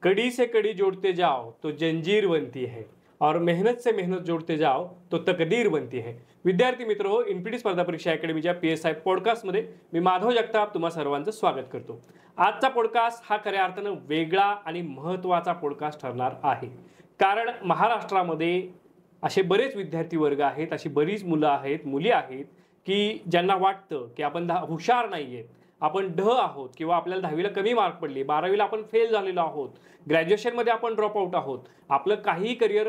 कड़ी से कड़ी जोड़ते जाओ तो जंजीर बनती है और मेहनत से मेहनत जोड़ते जाओ तो तकदीर बनती है. विद्यार्थी मित्र हो, इन्फिनिटी स्पर्धा परीक्षा अकॅडमीच्या PSI पॉडकास्टमध्ये मी माधव जगताप तुम्हा सर्वांचं स्वागत करतो. आजचा पॉडकास्ट हा खऱ्या अर्थानं वेगळा आणि महत्त्वाचा पॉडकास्ट ठरणार आहे. कारण महाराष्ट्रामध्ये असे बरेच विद्यार्थी वर्ग आहेत, अशी बरीच मुलं आहेत, मुली आहेत की ज्यांना वाटतं की आपण हुशार नाहीये, आपण ढ आहोत किंवा आपल्याला 10वीला कमी मार्क पडले, 12वीला आपण फेल झालेलो आहोत, ग्रॅज्युएशनमध्ये आपण ड्रॉप आउट आहोत, आपलं काही करिअर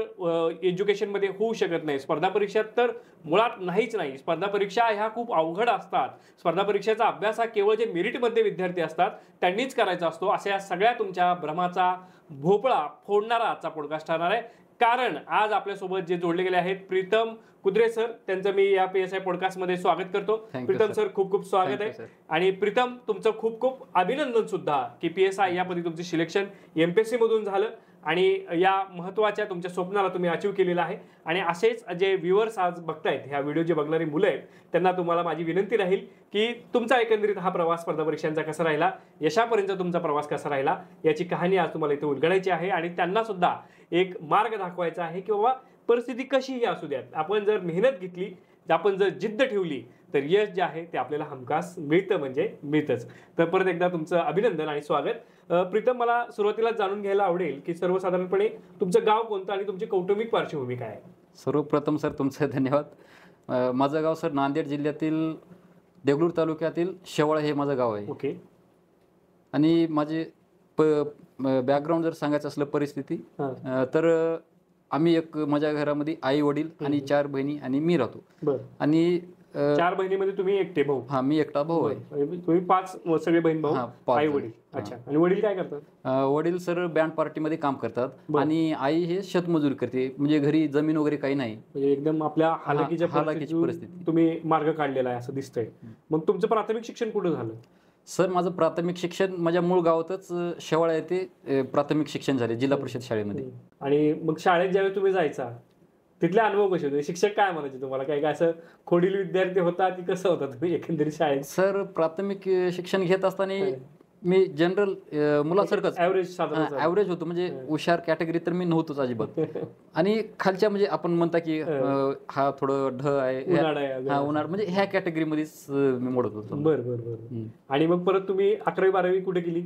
एज्युकेशनमध्ये होऊ शकत नाही. स्पर्धा परीक्षात तर मुळात नाहीच नाही. स्पर्धा परीक्षा ह्या खूप अवघड असतात. स्पर्धा परीक्षेचा अभ्यास हा केवळ जे मेरिटमध्ये विद्यार्थी असतात त्यांनीच करायचा असतो. अशा या सगळ्या तुमच्या भ्रमाचा भोपळा फोडणारा आजचा पॉडकास्ट ठरणार आहे. कारण आज आपल्यासोबत जे जोडले गेले आहेत प्रीतम कुद्रे सर, त्यांचं मी या PSI पॉडकास्टमध्ये स्वागत करतो. प्रीतम सर, खूप खूप स्वागत आहे. आणि प्रीतम, तुमचं खूप खूप अभिनंदन सुद्धा की PSI यापदी तुमचं सिलेक्शन MPSC मधून झालं आणि या महत्त्वाच्या तुमच्या स्वप्नाला तुम्ही अचीव केलेलं आहे. आणि असेच जे व्ह्युअर्स आज बघतायत, ह्या व्हिडिओ जे बघणारी मुलं आहेत, त्यांना तुम्हाला माझी विनंती राहील की तुमचा एकंदरीत हा प्रवास स्पर्धा परीक्षांचा कसा राहिला, यशापर्यंत तुमचा प्रवास कसा राहिला, याची कहाणी आज तुम्हाला इथे उलगडायची आहे. आणि त्यांना सुद्धा एक मार्ग दाखवायचा आहे की बाबा परिस्थिती कशीही असू द्यात, आपण जर मेहनत घेतली, आपण जर जिद्द ठेवली तर यश जे आहे ते आपल्याला हमखास मिळतं, म्हणजे मिळतंच. तर परत एकदा तुमचं अभिनंदन आणि स्वागत. प्रीतम, मला सुरुवातीला जाणून घ्यायला आवडेल की सर्वसाधारणपणे तुमचं गाव कोणतं आणि तुमची कौटुंबिक पार्श्वभूमी काय आहे? सर्वप्रथम सर तुमचं धन्यवाद. माझं गाव सर नांदेड जिल्ह्यातील देगलूर तालुक्यातील शेवाळा हे माझं गाव आहे. ओके. आणि माझे बॅकग्राऊंड जर सांगायचं असलं परिस्थिती तर आम्ही एक माझ्या घरामध्ये आई वडील आणि 4 बहिणी आणि मी राहतो. आणि 4 बहिणीमध्ये तुम्ही एकटे भाऊ? हा, मी एकटा भाऊ आहे. तुम्ही 5 सगळे बहीण भाऊ, आई वडील. अच्छा. आणि वडील काय करतात? वडील सर बँड पार्टीमध्ये काम करतात आणि आई हे शेतमजुरी करते, म्हणजे घरी जमीन वगैरे काही नाही. म्हणजे एकदम आपल्या हालाकीची परिस्थिती तुम्ही मार्ग काढलेला आहे असं दिसतंय. मग तुमचं प्राथमिक शिक्षण कुठं झालं? सर माझं प्राथमिक शिक्षण माझ्या मूळ गावातच शेवाळा येथे प्राथमिक शिक्षण झाले, जिल्हा परिषद शाळेमध्ये. आणि मग शाळेत ज्यावेळी तुम्ही जायचा तिथले अनुभव कसे होते? शिक्षक काय म्हणायचे तुम्हाला? काय काय असं खोडील विद्यार्थी होता की कसं होता तुम्ही एकंदरीत शाळेत? सर प्राथमिक शिक्षण घेत असताना मी जनरल मुलासारखंच ॲव्हरेज होतो, म्हणजे हुशार कॅटेगरी तर मी नव्हतोच अजिबात. आणि खालच्या म्हणजे आपण म्हणता की हा थोडं ढ आहे, हा उन्हाळ, म्हणजे ह्या कॅटेगरीमध्येच मी मोडत होतो. बरं. आणि मग परत तुम्ही 11वी 12वी कुठे केली?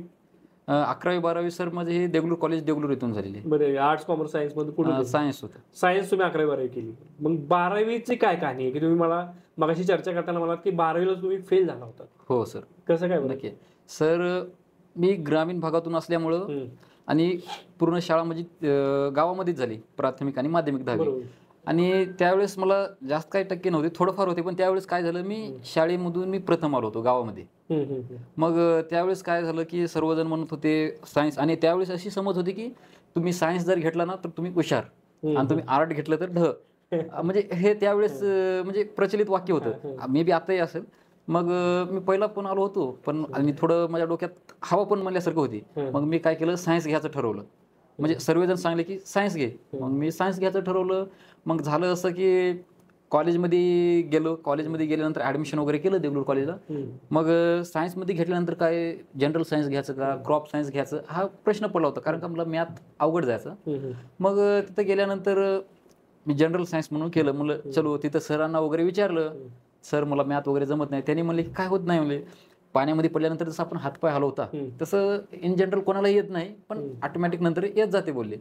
11वी 12वी सर माझे हे देगलूर कॉलेज देगलूर इथून झालेली. बरं. आर्ट्स कॉमर्स सायन्स मध्ये कुठे? सायन्स होतं. सायन्स तुम्ही 11वी 12वी केली. मग 12वीची काय कहाणी आहे की तुम्ही मला मगाशी चर्चा करताना म्हणालात की 12वीला तुम्ही फेल झाला होता? हो सर. कसं काय? नक्की सर, मी ग्रामीण भागातून असल्यामुळं आणि पूर्ण शाळा म्हणजे गावामध्येच झाली, प्राथमिक आणि माध्यमिक 10वी. आणि त्यावेळेस मला जास्त काही टक्के नव्हते, थोडंफार होते. पण त्यावेळेस काय झालं, मी शाळेमधून मी प्रथम आलो होतो गावामध्ये. मग त्यावेळेस काय झालं की सर्वजण म्हणत होते सायन्स, आणि त्यावेळेस अशी समज होती की तुम्ही सायन्स जर घेतला ना तर तुम्ही हुशार, आणि तुम्ही आर्ट घेतलं तर ढ. म्हणजे हे त्यावेळेस म्हणजे प्रचलित वाक्य होतं. मे बी आताही असेल. मग मी पहिला पण आलो होतो, पण आणि थोडं माझ्या डोक्यात हवा पण म्हणल्यासारखं होती. मग मी काय केलं, सायन्स घ्यायचं ठरवलं. म्हणजे सर्वजण सांगले की सायन्स घे, मग मी सायन्स घ्यायचं ठरवलं. मग झालं असं की कॉलेजमध्ये गेलो. कॉलेजमध्ये गेल्यानंतर ॲडमिशन वगैरे केलं देगलूर कॉलेजला. मग सायन्समध्ये घेतल्यानंतर काय, जनरल सायन्स घ्यायचं का क्रॉप सायन्स घ्यायचं, हा प्रश्न पडला होता. कारण का मला मॅथ अवघड जायचं. मग तिथं गेल्यानंतर मी जनरल सायन्स म्हणून केलं. म्हणलं चलो, तिथं सरांना वगैरे विचारलं, सर मला मॅथ वगैरे जमत नाही. त्यांनी म्हणले काय होत नाही, म्हणले पाण्यामध्ये पडल्यानंतर जसं आपण हातपाय हलवता तसं इन जनरल कोणाला येत नाही, पण ऑटोमॅटिक नंतर येत जाते बोलले.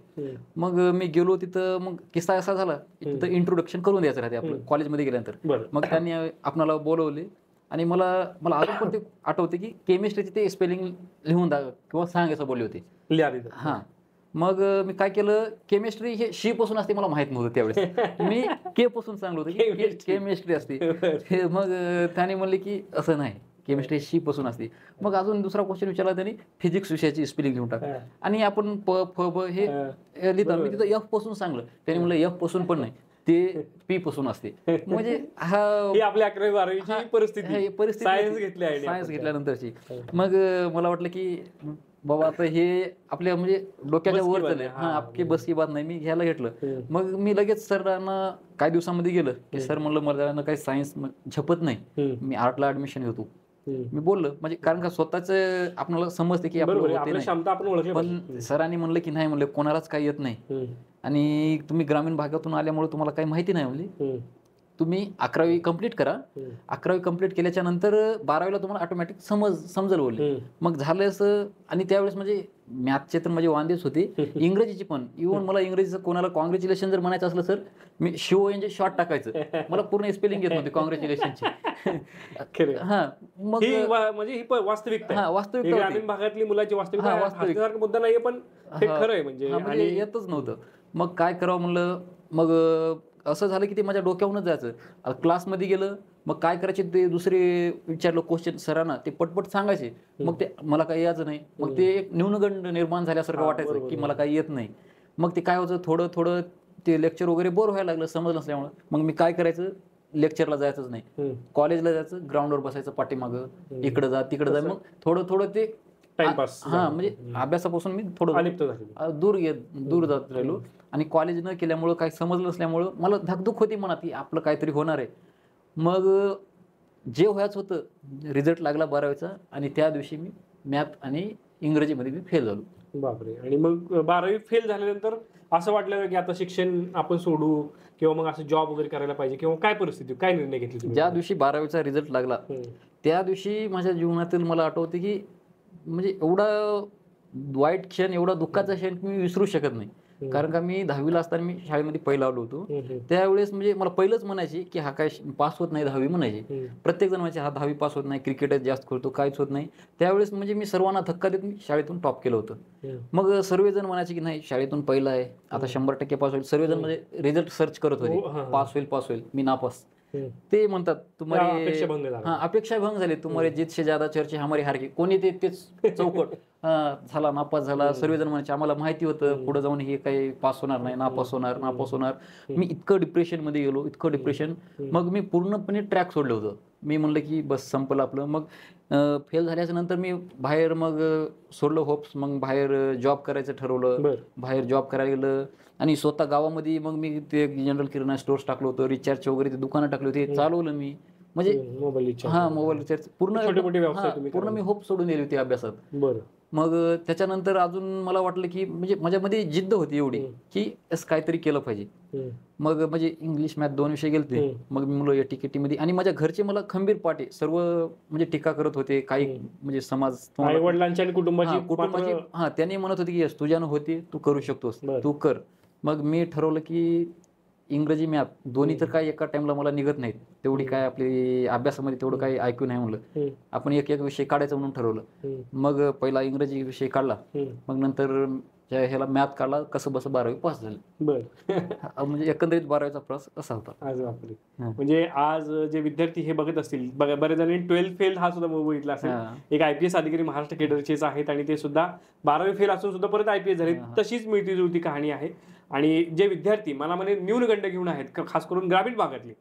मग मी गेलो तिथं. मग किस्सा असा झाला, तिथं इंट्रोडक्शन करून द्यायचं राहते आपलं कॉलेजमध्ये गेल्यानंतर. मग त्यांनी आपणाला बोलवले आणि मला अजून पण ते आठवते की केमिस्ट्रीचे ते स्पेलिंग लिहून किंवा सांग असं बोलले होते. हां. मग मी काय केलं, केमिस्ट्री हे शी पासून असते मला माहित नव्हतं त्यावेळेस. मी के पासून सांगलो होतो की केमिस्ट्री असते. मग त्याने म्हणले की असं नाही, केमिस्ट्री शी पासून असते. मग अजून दुसरा क्वेश्चन विचारला त्यांनी, फिजिक्स विषयाची स्पेलिंग घेऊन टाक. आणि आपण प फ ब हे लिहितो. मी तिथं F पासून सांगलं. त्यांनी म्हणलं F पासून पण नाही, ते P पासून असते. म्हणजे हा आपल्या 11वी 12वीची परिस्थिती सायन्स घेतल्यानंतरची. मग मला वाटलं की बाबा आता हे आपल्या म्हणजे डोक्याच्या वर झालं. हा, आपली बस की बात नाही. मी घ्यायला घेतलं. मग मी लगेच सरांना काही दिवसामध्ये गेलं की सर म्हणलं मला काही सायन्स झपत नाही, मी आर्टला ऍडमिशन घेतो. मी बोललो, म्हणजे कारण का स्वतःच आपल्याला समजते की बरोबर आहे, आपलं आपली होते क्षमता आपण ओळखली नाही. पण सरांनी म्हणलं की नाही, म्हणलं कोणालाच काही येत नाही आणि तुम्ही ग्रामीण भागातून आल्यामुळे तुम्हाला काही माहिती नाही, म्हणले तुम्ही 11वी कंप्लीट करा. 11वी कंप्लीट केल्याच्या नंतर 12वीला तुम्हाला ऑटोमॅटिक समजेल बोलले. मग झालं असं. आणि त्यावेळेस म्हणजे मॅथचे तर म्हणजे वांदेच होते, इंग्रजीची पण. इव्हन मला इंग्रजीचं कोणाला कॉंग्रॅच्युलेशन जर म्हणायचं असलं सर, मी म्हणजे शॉर्ट टाकायचं, मला पूर्ण स्पेलिंग येत नव्हते कॉंग्रॅच्युलेशनची. हा मग म्हणजे ही वास्तविकता आहे. हा वास्तविकता ग्रामीण भागातली मुलाची वास्तविकता आहे. हसण्यासारखा मुद्दा नाहीये, पण हे खरं आहे. म्हणजे येतच नव्हतं. मग काय करावं म्हणलं. मग असं झालं की ते माझ्या डोक्यावरूनच जायचं. क्लासमध्ये गेलं, मग काय करायचे ते दुसरे विचारलं क्वेश्चन सरांना, ते पटपट सांगायचे. मग ते मला काही यायचं नाही. मग ते एक न्यूनगंड निर्माण झाल्यासारखं वाटायचं की मला काही येत नाही. मग ते काय व्हायचं, थोडं थोडं ते लेक्चर वगैरे बोर व्हायला लागलं समज नसल्यामुळं. मग मी काय करायचं, लेक्चरला जायचंच नाही, कॉलेजला जायचं, ग्राउंडवर बसायचं पाठीमागं, इकडं जा तिकडं जा. मग थोडं थोडं ते टाइमपास. म्हणजे अभ्यासापासून मी थोडं दूर जात राहिलो. आणि कॉलेज न केल्यामुळं काही समजलं नसल्यामुळं मला धकधुक होती मनात की आपलं काहीतरी होणार आहे. मग जे व्हायचं होतं, रिझल्ट लागला 12वीचा आणि त्या दिवशी मी मॅथ आणि इंग्रजीमध्ये मी फेल झालो. बापरे. आणि मग 12वी फेल झाल्यानंतर असं वाटलं की आता शिक्षण आपण सोडू किंवा मग असं जॉब वगैरे करायला पाहिजे, किंवा काय परिस्थिती, काय निर्णय घेतले तुम्ही? ज्या दिवशी 12वीचा रिझल्ट लागला त्या दिवशी माझ्या जीवनातील मला आठवते की म्हणजे एवढा वाईट क्षण, एवढा दुःखाचा क्षण मी विसरू शकत नाही. कारण का मी 10वीला असताना मी शाळेमध्ये पहिला आलो होतो. त्यावेळेस म्हणजे मला पहिलंच म्हणायचे की हा काय पास होत नाही 10वी म्हणायचे. प्रत्येक जण म्हणायचे हा 10वी पास होत नाही, क्रिकेटच जास्त खेळतो, काहीच होत नाही. त्यावेळेस म्हणजे मी सर्वांना धक्का देत मी शाळेतून टॉप केलं होतं. मग सर्वजण म्हणायचे की नाही शाळेतून पहिला आहे, आता 100% पास होईल. सर्वजण म्हणजे रिझल्ट सर्च करत होते, पास होईल, मी नापास. ते म्हणतात तुम्हाला अपेक्षा भंग झाली, तुम्हाला जितसे ज्यादा चर्चे हमारी हार की. कोणी तेच चौकट झाला, नापास झाला. सर्वजण म्हणायचे आम्हाला माहिती होतं पुढे जाऊन हे काही पास होणार नाही, नापास होणार. मी इतकं डिप्रेशन मध्ये गेलो, इतकं डिप्रेशन. मग मी पूर्णपणे ट्रॅक सोडलं होतं. मी म्हणलं की बस संपलं आपलं. मग फेल झाल्याच्या नंतर मी बाहेर मग सोडलं होप्स. मग बाहेर जॉब करायचं ठरवलं. बाहेर जॉब करायला गेलं आणि स्वतः गावामध्ये मग मी ते जनरल किराणा स्टोर्स टाकलं होतं, रिचार्ज वगैरे ते दुकानं टाकले होते, चालवलं मी. म्हणजे मोबाईल रिचार्ज पूर्ण मी होप सोडून दिली होती अभ्यासात. मग त्याच्यानंतर अजून मला वाटलं की म्हणजे माझ्यामध्ये जिद्द होती एवढी की असं काहीतरी केलं पाहिजे. मग म्हणजे इंग्लिश मॅथ 2 विषय गेलते. मग मी मुलं एटीकेटी मध्ये. आणि माझ्या घरचे मला खंबीर पाटे सर्व म्हणजे टीका करत होते, काही म्हणजे समाज वडिलांची आणि कुटुंबाची त्यांनी म्हणत होते की तुझ्यानं होते, तू करू शकतोस, तू कर. मग मी ठरवलं की इंग्रजी मॅथ दोन्ही तर काय एका टाइमला मला निघत नाहीत, तेवढी काय आपली अभ्यासामध्ये तेवढं काही ऐकू नाही म्हणलं. आपण एक विषय काढायचा म्हणून ठरवलं. मग पहिला इंग्रजी विषय काढला, मग नंतर ह्याला मॅथ काढला, कसं बस 12वी पास झालं. म्हणजे एकंदरीत 12वीचा प्रवास असा होता. म्हणजे आज जे विद्यार्थी हे बघत असतील, बरेच जणांनी 12th फेल हा सुद्धा बघितला असेल. एक IPS अधिकारी महाराष्ट्र केडरचेच आहेत आणि ते सुद्धा 12वी फेल असून सुद्धा परत IPS झाले. तशीच मिळती जुळती कहाणी आहे. आणि जे विद्यार्थी मला म्हणे न्यूनगंड घेऊन आहेत, खास करून ग्रामीण भागातले,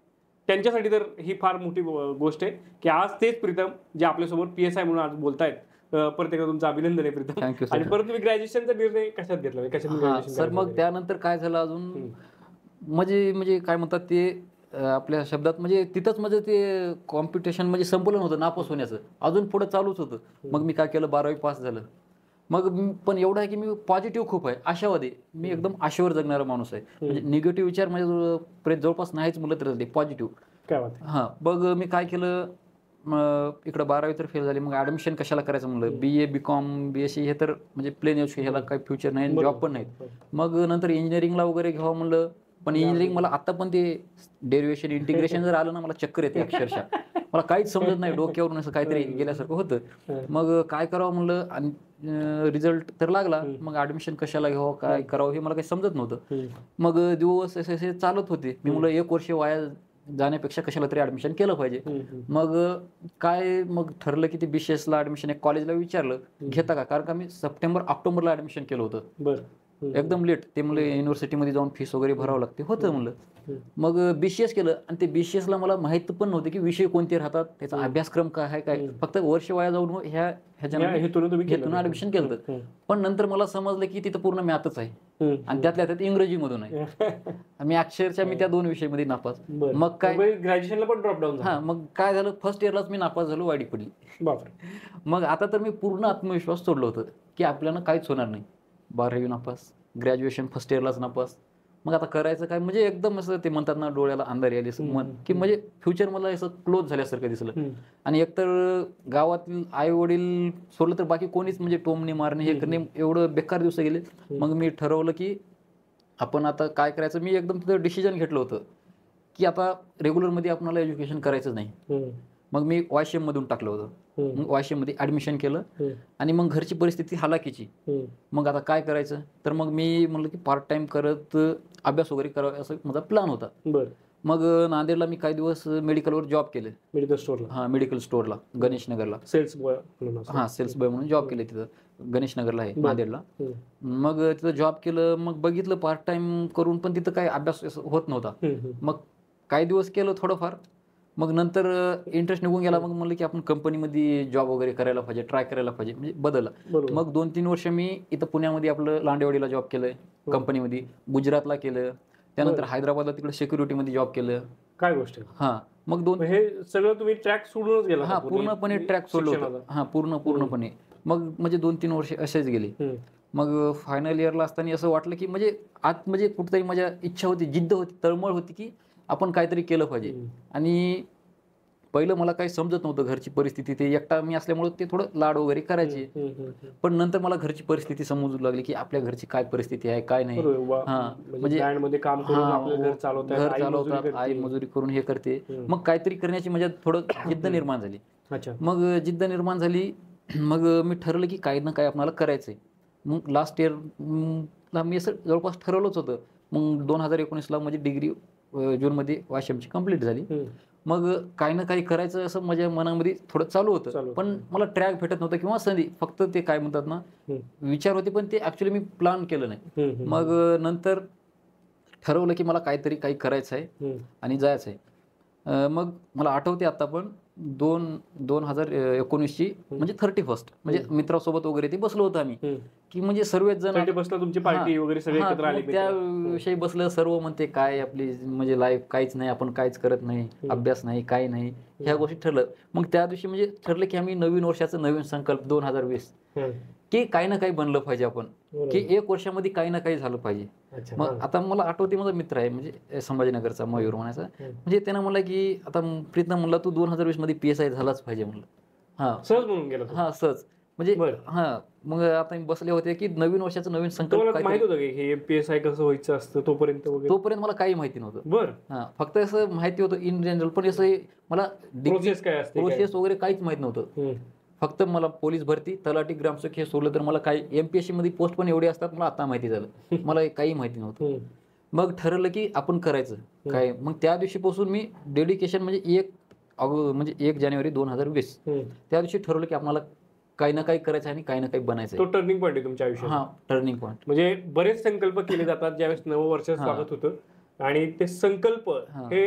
त्यांच्यासाठी तर ही फार मोठी गोष्ट आहे की आज तेच प्रीतम जे आपल्यासोबत PSI म्हणून आज बोलतायत. परत एकदा तुमचं अभिनंदन आहे प्रीतम. आणि परत तुम्ही ग्रॅज्युएशनचा निर्णय कशात घेतला? सर मग त्यानंतर काय झालं अजून म्हणजे काय म्हणतात ते आपल्या शब्दात, म्हणजे तिथंच म्हणजे ते कॉम्पिटिशन म्हणजे संपलं नव्हतं नापास होण्याचं, अजून पुढे चालूच होतं. मग मी काय केलं, 12वी पास झालं. मग पण एवढं आहे की मी पॉझिटिव्ह खूप आहे, आशावादी. मी एकदम आशेवर जगणारा माणूस आहे. म्हणजे निगेटिव्ह विचार माझ्या जवळपास नाहीच म्हणलं तर पॉझिटिव्ह. मग मी काय केलं, इकडं 12वी तर फेल झाली. मग ऍडमिशन कशाला करायचं म्हणलं, BA BCom BSc हे तर म्हणजे प्लेन ह्याला काही फ्युचर नाही, जॉब पण नाहीत. मग नंतर इंजिनिअरिंगला वगैरे घ्यावं म्हणलं. पण इंजिनिअरिंग मला आता पण ते डेरिव्हेशन इंटिग्रेशन जर आलं ना, मला चक्कर येते अक्षरशः. मला काहीच समजत नाही, डोक्यावरून असं काहीतरी गेल्यासारखं होतं. मग काय करावं म्हणलं. आणि रिझल्ट तर लागला. मग ऍडमिशन कशाला घ्यावं, काय करावं हे मला काही समजत नव्हतं. मग दिवस असे चालत होते. मी म्हणलं 1 वर्ष वाया जाण्यापेक्षा कशाला तरी ऍडमिशन केलं पाहिजे. मग ठरलं की ते BCS ला ऍडमिशन एक कॉलेजला विचारलं घेता का, कारण का मी सप्टेंबर ऑक्टोबरला ऍडमिशन केलं होतं. एकदम लेट. ते म्हणलं युनिव्हर्सिटीमध्ये जाऊन फीस वगैरे भरावं लागते. होतं म्हणलं. मग BCS केलं आणि ते BCS ला मला माहित पण नव्हतं की विषय कोणते राहतात, त्याचा अभ्यासक्रम काय आहे काय. फक्त वर्ष वाया जाऊन ह्याच्यामध्ये हेतून ऍडमिशन केलं. पण नंतर मला समजलं की तिथं पूर्ण मॅथच आहे आणि त्यातल्या त्यात इंग्रजीमधून आहे. मी अक्षरशः त्या 2 विषयामध्ये नापास. मग काय ग्रॅज्युएशनला पण ड्रॉपडाऊन. हा, मग काय झालं, फर्स्ट इयरलाच मी नापास झालो, वाईट पडली. मग आता तर मी पूर्ण आत्मविश्वास सोडलो होतं की आपल्याला काहीच होणार नाही. 12वी नापास, ग्रॅज्युएशन फर्स्ट इयरलाच नापास. मग आता करायचं काय, म्हणजे एकदम असं ते म्हणतात ना, डोळ्याला अंधारी आली असं मन, की म्हणजे फ्युचर मला असं क्लोज झाल्यासारखं दिसलं. आणि एकतर गावातील आई वडील सोडलं तर बाकी कोणीच म्हणजे टोमणे मारणे हे करणे एवढं बेकार दिवस गेले. मग मी ठरवलं की आपण आता काय करायचं. मी एकदम तिथं डिसिजन घेतलं होतं की आता रेग्युलरमध्ये आपल्याला एज्युकेशन करायचं नाही. मग मी YCM मधून टाकलं होतं. मग YCM मध्ये ऍडमिशन केलं आणि मग घरची परिस्थिती हालाकीची. मग आता काय करायचं, तर मग मी म्हणलं की पार्ट टाइम करत अभ्यास वगैरे करावा असं माझा प्लॅन होता. मग नांदेडला मी काही दिवस मेडिकलवर जॉब केले. मेडिकल स्टोरला? हा, मेडिकल स्टोरला गणेशनगरला सेल्स बॉय. सेल्स बॉय म्हणून जॉब केले तिथं गणेशनगरला आहे नांदेडला. मग तिथं जॉब केलं. मग बघितलं पार्ट टाइम करून पण तिथं काही अभ्यास होत नव्हता. मग काही दिवस केलं थोडंफार. मग नंतर इंटरेस्ट निघून गेला. मग म्हणलं की आपण कंपनीमध्ये जॉब वगैरे करायला पाहिजे, ट्राय करायला पाहिजे, म्हणजे बदलला. मग 2-3 वर्ष मी इथं पुण्यामध्ये आपलं लांडेवाडीला जॉब केलंय कंपनीमध्ये. गुजरातला केलं. त्यानंतर हैदराबादला तिकडे सिक्युरिटीमध्ये जॉब केलं. काय गोष्ट. हा, मग हे सगळं तुम्ही ट्रॅक सोडूनच गेला? हा, पूर्णपणे ट्रॅक सोडलं होतं. हा, पूर्णपणे. मग म्हणजे 2-3 वर्ष असेच गेले. मग फायनल इयरला असताना असं वाटलं की म्हणजे आत म्हणजे कुठेतरी माझ्या इच्छा होती, जिद्द होती, तळमळ होती की आपण काहीतरी केलं पाहिजे. आणि पहिलं मला काही समजत नव्हतं, घरची परिस्थिती, ते एकटा मी असल्यामुळे ते थोडं लाड वगैरे करायचे. पण नंतर मला घरची परिस्थिती समजू लागली की आपल्या घरची काय परिस्थिती आहे काय नाही. हा, म्हणजे घर चालवतात, आई मजुरी करून हे करते. मग काहीतरी करण्याची माझ्यात थोडं जिद्द निर्माण झाली. मग जिद्द निर्माण झाली. मग मी ठरवलं की काही ना काही आपल्याला करायचंय. मग लास्ट इयरला मी असं जवळपास ठरवलंच होतं. मग 2019ला माझी डिग्री जूनमध्ये वाशिमची कंप्लीट झाली. मग काही ना काही करायचं असं माझ्या मनामध्ये थोडं चालू होतं. पण मला ट्रॅक भेटत नव्हतं किंवा संधी, फक्त ते काय म्हणतात ना, विचार होते, पण ते ऍक्च्युली मी प्लॅन केलं नाही. मग नंतर ठरवलं की मला काही करायचं आहे आणि जायचं आहे. मग मला आठवते आता पण 2019ची म्हणजे 31st, म्हणजे मित्रासोबत वगैरे ते बसलो होतो आम्ही की म्हणजे सर्वच जण त्याविषयी बसलं. सर्व म्हणते काय आपली म्हणजे लाईफ काहीच नाही, आपण काहीच करत नाही, अभ्यास नाही, काही नाही, ह्या गोष्टी ठरलं. मग त्या दिवशी म्हणजे ठरलं की आम्ही नवीन वर्षाचा नवीन संकल्प 2020 की काही ना काही बनलं पाहिजे आपण, की 1 वर्षामध्ये काही ना काही झालं पाहिजे. मग आता मला आठवते, माझा मित्र आहे म्हणजे संभाजीनगरचा मयूर म्हणायचा, म्हणजे त्यानं म्हणलं की आता प्रीतम म्हणला तू 2020 मध्ये PSI झालाच पाहिजे म्हणलं. हा, सहज म्हणून गेला. हा, सहज म्हणजे हा. मग आता बसले होते की नवीन वर्षाचं नवीन संकल्प. माहित होतं की हे PSI कसं व्हायचं असतं तोपर्यंत मला काही माहिती नव्हतं. हा, फक्त असं माहिती होतं इन जनरल, पण असं मला प्रोसेस वगैरे काहीच माहित नव्हतं. फक्त मला पोलीस भरती, तलाठी, ग्रामसेवक हे सोडलं तर मला काही MPSC मध्ये पोस्ट पण एवढे असतात मला आता माहिती झालं. मला काही माहिती नव्हतं. मग ठरवलं की आपण करायचं काय. मग त्या दिवशीपासून मी डेडिकेशन म्हणजे 1 जानेवारी 2020 त्या दिवशी ठरवलं की आपल्याला काही ना काही करायचं आणि काही ना काही बनायचं. तो टर्निंग पॉईंट आहे तुमच्या आयुष्यात? हा, टर्निंग पॉईंट. म्हणजे बरेच संकल्प केले जातात ज्यावेळेस नवं वर्ष स्वागत होतं आणि ते संकल्प हे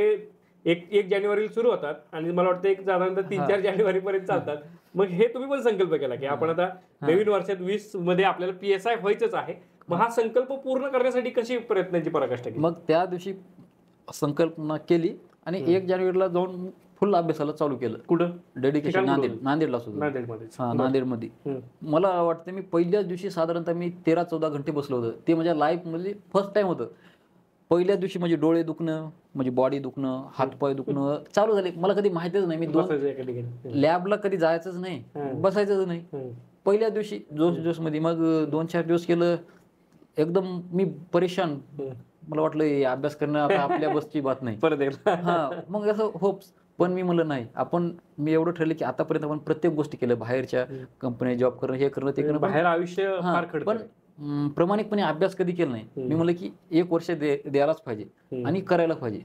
1 जानेवारीला सुरू होतात आणि मला वाटतं साधारणतः 3-4 जानेवारी पर्यंत चालतात. मग हे तुम्ही पण संकल्प केला की आपण आता नवीन वर्षात 20 मध्ये आपल्याला PSI व्हायचंच आहे. मग हा संकल्प पूर्ण करण्यासाठी कशी प्रयत्नांची पराकाष्ठा केली? मग त्या दिवशी संकल्पना केली आणि 1 जानेवारीला जाऊन फुल अभ्यासाला चालू केलं. कुठं? डेडिकेशन नांदेडला सुद्धा. नांदेडमध्ये. मला वाटतं मी पहिल्याच दिवशी साधारणतः मी 13-14 घंटे बसलो होतं. ते माझ्या लाईफ मध्ये फर्स्ट टाइम होतं. पहिल्याच दिवशी म्हणजे डोळे दुखणं, म्हणजे बॉडी दुखणं, हातपाय दुखणं चालू झाले. मला कधी माहितीच नाही, मी लॅबला कधी जायचंच नाही, बसायचंच नाही. पहिल्या दिवशी जोश मध्ये. मग 2-4 दिवस केलं, एकदम मी परेशान. मला वाटलं अभ्यास करणं आता आपल्या बसची बात नाही. हा, मग असं होप्स. पण मी म्हणलं नाही, मी एवढं ठरलं की आतापर्यंत आपण प्रत्येक गोष्टी केल्या, बाहेरच्या कंपनी जॉब करणं, हे करणं, ते करणं, बाहेर आयुष्य फार खडतर. पण प्रामाणिकपणे अभ्यास कधी केला नाही. मी म्हणलं की 1 वर्ष द्यायलाच पाहिजे आणि करायला पाहिजे.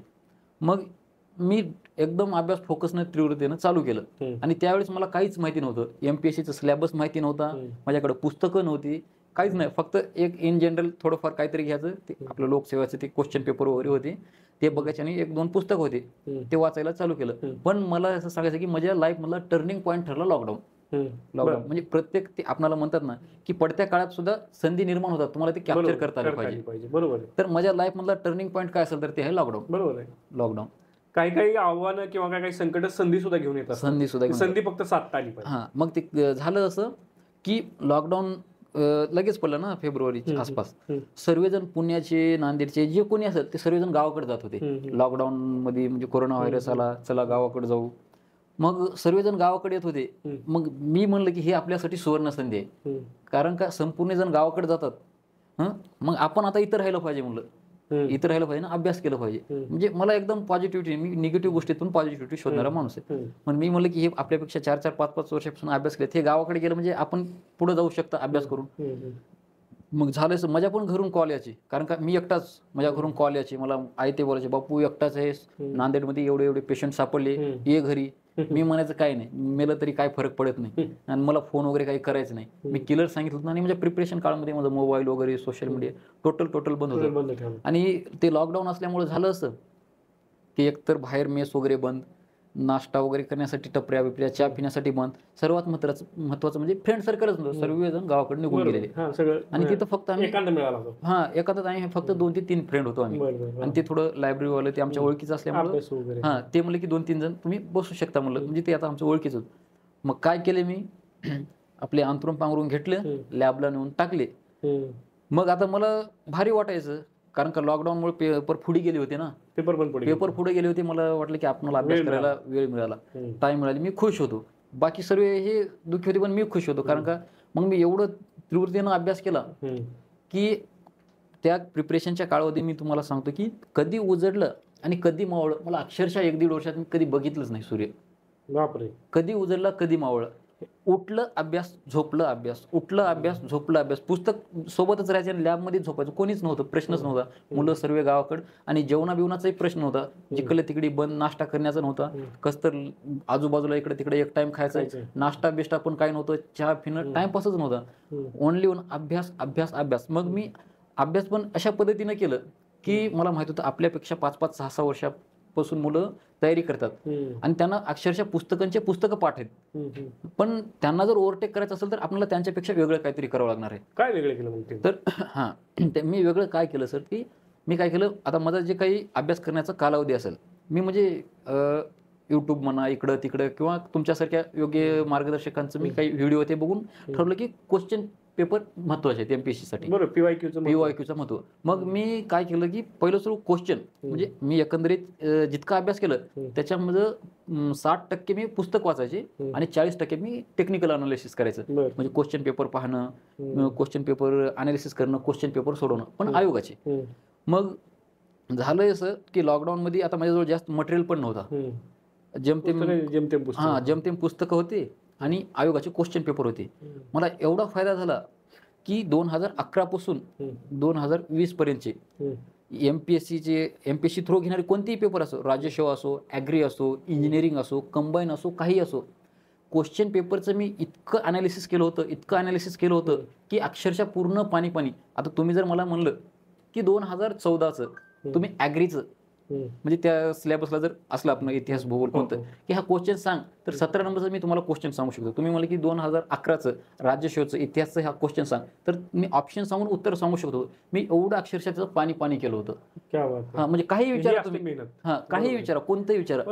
मग मी एकदम अभ्यास फोकसनं, तीव्रतेनं चालू केलं. आणि त्यावेळेस मला काहीच माहिती नव्हतं. MPSCचं सिलेबस माहिती नव्हता, माझ्याकडे पुस्तकं नव्हती, काहीच नाही, फक्त एक इन जनरल थोडंफार काहीतरी घ्यायचं, ते आपलं लोकसेवाचं ते क्वेश्चन पेपर वगैरे होते ते बघायचे आणि 1-2 पुस्तक होते ते वाचायला चालू केलं. पण मला असं सांगायचं की माझ्या लाईफ मधला टर्निंग पॉईंट ठरला लॉकडाऊन. म्हणजे प्रत्येक ते आपल्याला म्हणतात ना की पडत्या काळात सुद्धा संधी निर्माण होतात, तुम्हाला ते कॅप्चर करता आली पाहिजे. बरोबर. तर माझ्या लाईफ मधला टर्निंग पॉईंट काय असेल तर ते आहे लॉकडाऊन. बरोबर आहे. लॉकडाऊन काही काही आव्हानं किंवा काही संकट संधी सुद्धा घेऊन येतात. संधी फक्त साधता आली पाहिजे. मग ते झालं असं की लॉकडाऊन लगेच पडलं ना फेब्रुवारीच्या आसपास. सर्वजण पुण्याचे, नांदेडचे जे कोणी असेल ते सर्वजण गावाकडे जात होते लॉकडाऊन मध्ये. म्हणजे कोरोना व्हायरस आला, चला गावाकडे जाऊ. मग सर्वजण गावाकडे येत होते. मग मी म्हणलं की हे आपल्यासाठी सुवर्ण संधी आहे, कारण का संपूर्ण जण गावाकडे जातात. मग आपण आता इथं राहिलं पाहिजे म्हणलं, इथं राहिलं पाहिजे ना, अभ्यास केलं पाहिजे. म्हणजे मला एकदम पॉझिटिव्हिटी, मी निगेटिव्ह गोष्टीतून पॉझिटिव्हिटी शोधणारा माणूस आहे. पण मी म्हणलं की हे आपल्यापेक्षा 4-4, 5-5 वर्षापासून अभ्यास केले, हे गावाकडे गेलं म्हणजे आपण पुढे जाऊ शकता अभ्यास करून. मग झालं माझ्या पण घरून कॉल यायचे, कारण का मी एकटाच, माझ्या घरून कॉल यायचे, मला आई ते बोलायचे बापू एकटाच आहे, नांदेडमध्ये एवढे पेशंट सापडले, ये घरी. मी म्हणायचं काय नाही, मेलं तरी काय फरक पडत नाही आणि मला फोन वगैरे काही करायचं नाही. मी क्लिअर सांगितलं होतं आणि माझ्या प्रिपरेशन काळामध्ये माझं मोबाईल वगैरे सोशल मीडिया टोटल बंद होतं. आणि ते लॉकडाऊन असल्यामुळे झालं असं की एकतर बाहेर मेस वगैरे बंद, नाश्ता वगैरे करण्यासाठी टपऱ्या बिपऱ्या, चहा पिण्यासाठी बंद. सर्वात महत्वाचं म्हणजे फ्रेंड सर्कलच नव्हतं, सर्वजण गावाकडे निघून गेलेले. आणि तिथं फक्त आम्ही एकांतात आम्ही फक्त 2 ते 3 फ्रेंड होतो आम्ही. आणि ते थोडं लायब्ररीवाले ते आमच्या ओळखीचं असल्यामुळे ते म्हणलं की 2-3 जण तुम्ही बसू शकता म्हणलं, म्हणजे ते आता आमचं ओळखीच होतं. मग काय केले मी, आपले अंतरून पांघरून घेतलं, लॅबला नेऊन टाकले. मग आता मला भारी वाटायचं, कारण का लॉकडाऊनमुळे पेपर पुढे गेले होते ना, पेपर पुढे गेले होते. मला वाटलं की आपल्याला अभ्यास करायला वेळ मिळाला, टाइम मिळाला, मी खुश होतो. बाकी सर्व हे दुःखी होते पण मी खुश होतो, कारण का मग मी एवढं तीव्रतेनं अभ्यास केला की त्या प्रिपरेशनच्या काळामध्ये मी तुम्हाला सांगतो की कधी उजडलं आणि कधी मावळं मला अक्षरशः 1-1.5 वर्षात मी कधी बघितलंच नाही सूर्य. बापरे. कधी उजडला कधी मावळं, उठलं अभ्यास, झोपलं अभ्यास, उठलं अभ्यास, झोपलं अभ्यास. पुस्तक सोबतच राहायचे आणि लॅबमध्ये झोपायचं, कोणीच नव्हतं, प्रश्नच नव्हता. मुलं सर्व गावाकडे आणि जेवणा बिवणाचाही प्रश्न नव्हता, जिकडे तिकडे बंद, नाश्ता करण्याचा नव्हता, कस तर आजूबाजूला इकडे तिकडे एक टाइम खायचा, नाश्ता बिष्टा पण काय नव्हतं, चहा पिणं, टाइमपासच नव्हता, ओनली अभ्यास अभ्यास अभ्यास. मग मी अभ्यास पण अशा पद्धतीनं केलं की मला माहित होतं आपल्यापेक्षा 5-5, 6-6 वर्षापासून मुलं तयारी करतात आणि त्यांना अक्षरशः पुस्तकं पाठ आहेत. पण त्यांना जर ओव्हरटेक करायचं असेल तर आपल्याला त्यांच्यापेक्षा वेगळं काहीतरी करावं लागणार आहे. काय वेगळं केलं मग तर मी वेगळं काय केलं सर, की मी काय केलं, आता माझा जे काही अभ्यास करण्याचा कालावधी असेल, मी म्हणजे यूट्यूब म्हणा इकडं तिकडं किंवा तुमच्यासारख्या योग्य मार्गदर्शकांचं मी काही व्हिडिओ ते बघून ठरवलं की क्वेश्चन पेपर महत्वाचे आहेत एमपीएससी साठी, पीवायक्यूचं महत्व. मग मी काय केलं की पहिलं सुरू क्वेश्चन, म्हणजे मी एकंदरीत जितका अभ्यास केलं त्याच्यामध्ये 60% मी पुस्तक वाचायचे आणि 40% मी टेक्निकल अनालिसिस करायचं. म्हणजे क्वेश्चन पेपर पाहणं, क्वेश्चन पेपर अनालिसिस करणं, क्वेश्चन पेपर सोडवणं, पण आयोगाचे. मग झालंय असं की लॉकडाऊन मध्ये आता माझ्याजवळ जास्त मटेरियल पण नव्हता, जेमतेम पुस्तकं होते आणि आयोगाचे क्वेश्चन पेपर होते. मला एवढा फायदा झाला की 2011 पासून 2020 पर्यंतचे एमपीएससी थ्रू घेणारे कोणतेही पेपर असो, राज्यसेवा असो, ॲग्री असो, इंजिनिअरिंग असो, कंबाईन असो, काही असो, क्वेश्चन पेपरचं मी इतकं अनालिसिस केलं होतं की अक्षरशः पूर्ण पाणी. आता तुम्ही जर मला म्हणलं की 2014चं तुम्ही ॲग्रीचं म्हणजे त्या सिलेबसला जर असलं आपण इतिहास भूगोल कोणतं की हा क्वेश्चन सांग, तर 17 नंबरचा मी तुम्हाला क्वेश्चन सांगू शकतो. तुम्ही मला की 2011चं राज्यसेवेचं इतिहासचं हा क्वेश्चन सांग, तर मी ऑप्शन सांगून उत्तर सांगू शकतो. मी एवढं अक्षरशः त्याचं पाणी केलं होतं. म्हणजे काही विचारा तुम्ही, काही विचारा, कोणतंही विचारा,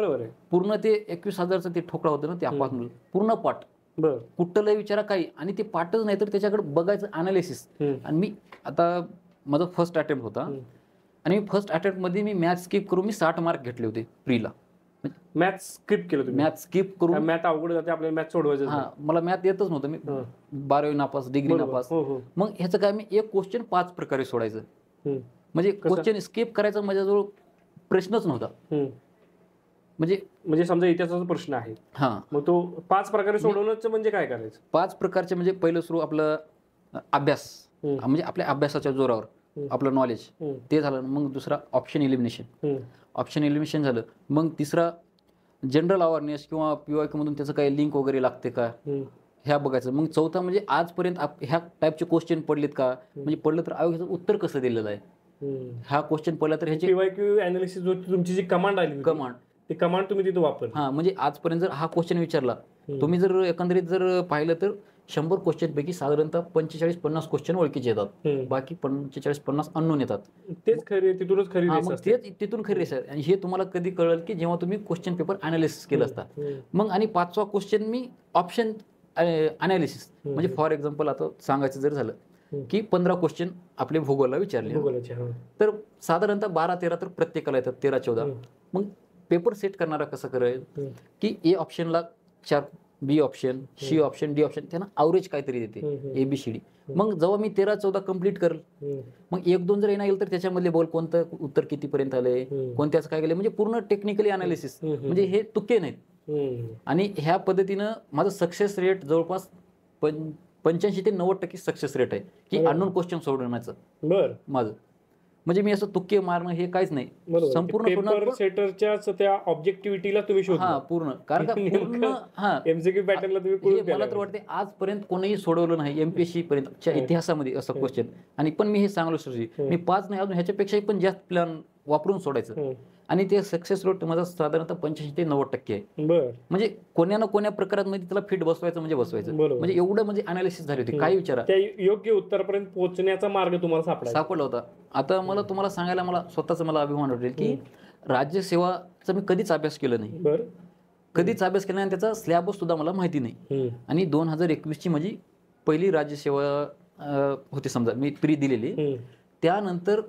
पूर्ण ते 21,000चं ते ठोकळा होतं ना, ते आपण पूर्ण पाठ, कुठलंही विचारा काही, आणि ते पाठच नाही तर त्याच्याकडे बघायचं अनालिसिस. आणि मी आता माझा फर्स्ट अटेम्प्ट होता आणि फर्स्ट अटेम्प्ट मध्ये मी मॅथ स्किप करून मी 60 मार्क घेतले होते प्रीला. मॅथ स्किप करून, मॅथ अवघड जाते आपल्याला, मॅथ सोडवायचं. मला मॅथ येतच नव्हतं, मी 12वी नापास, डिग्री नापास. मग ह्याचं काय, मी एक क्वेश्चन 5 प्रकारे सोडायचं, म्हणजे क्वेश्चन स्किप करायचा माझ्याजवळ प्रश्नच नव्हता. म्हणजे समजा इतिहासाचा प्रश्न आहे, मग तो 5 प्रकारे सोडवण्याचं म्हणजे काय करायचं? 5 प्रकारचे म्हणजे पहिलं सुरू आपलं अभ्यास, म्हणजे आपल्या अभ्यासाच्या जोरावर आपलं नॉलेज ते झालं. मग दुसरा ऑप्शन इलिमिनेशन झालं. मग तिसरा जनरल अवेअरनेस किंवा पीवायक्यू मधून त्याचं काही लिंक वगैरे लागते का, ह्या बघायचं. मग चौथा म्हणजे आजपर्यंत ह्या टाईपचे क्वेश्चन पडलेत का, म्हणजे पडलं तर आयोगाचं उत्तर कसं दिलेलं आहे, हा क्वेश्चन पडला तर ह्याची PYQ अनालिसिस तुमची जी कमांड आली कमांड, ती कमांड तुम्ही तिथे वापर. हा म्हणजे आजपर्यंत जर हा क्वेश्चन विचारला, तुम्ही जर एकंदरीत जर पाहिलं तर 100 क्वेश्चन पैकी साधारणतः 45-50 क्वेश्चन ओळखीचे येतात, बाकी 45-50 अननोन येतात. तेच खरी, तिथूनच खरी रेस मग असते. तेच तिथून खरी रेस आहे. आणि हे तुम्हाला कधी कळेल की जेव्हा तुम्ही क्वेश्चन पेपर अनालिसिस केलं असता. मग आणि 5वा क्वेश्चन मी ऑप्शन अनालिसिस, म्हणजे फॉर एक्झाम्पल आता सांगायचं जर झालं की 15 क्वेश्चन आपले भूगोलला विचारले, तर साधारणतः 12-13 तर प्रत्येकाला येतात, 13-14. मग पेपर सेट करणारा कसं करेल की ए ऑप्शनला 4, B option, C option, D option, त्यांना अवरेज काहीतरी देते ABCD. मग जेव्हा मी 13-14 कम्प्लीट करेल, मग 1-2 जर येणार तर त्याच्यामधले बॉल कोणतं उत्तर कितीपर्यंत आले, कोणत्याच काय गेले, म्हणजे पूर्ण टेक्निकली अनालिसिस, म्हणजे हे तुके नाहीत. आणि ह्या पद्धतीनं माझं सक्सेस रेट जवळपास 85 ते 90% सक्सेस रेट आहे की अननोन क्वेश्चन सोडवण्याचं माझं. म्हणजे मी असं तुक्के मारणं हे काहीच नाही, संपूर्ण सेटरच्याच त्या ऑब्जेक्टिव्हिटीला तुम्ही शोधलं पूर्ण. कारण का पूर्ण MCQ पॅटर्नला तुम्ही मला तर वाटते आजपर्यंत कोणीही सोडवलं नाही MPSC पर्यंतच्या इतिहासामध्ये असं क्वेश्चन. आणि पण मी हे सांगलो सरजी, मी 5 नाही अजून ह्याच्यापेक्षाही पण जास्त प्लॅन वापरून सोडायचं. आणि ते सक्सेस रेट माझा साधारणतः 85 ते 90% आहे. म्हणजे कोण्या ना कोण्या प्रकारांमध्ये त्याला फिट बसवायचं म्हणजे बसवायचं, म्हणजे एवढं म्हणजे अनालिसिस झाली होती. काही विचारा, योग्य उत्तरापर्यंत पोहोचण्याचा मार्ग तुम्हाला सापडला होता. आता मला तुम्हाला सांगायला मला स्वतःचा मला अभिमान वाटेल की राज्यसेवाचा मी कधीच अभ्यास केला नाही, कधीच अभ्यास केला नाही, आणि त्याचा सिलेबस सुद्धा मला माहिती नाही. आणि 2021ची माझी पहिली राज्यसेवा होती, समजा मी प्री दिलेली. त्यानंतर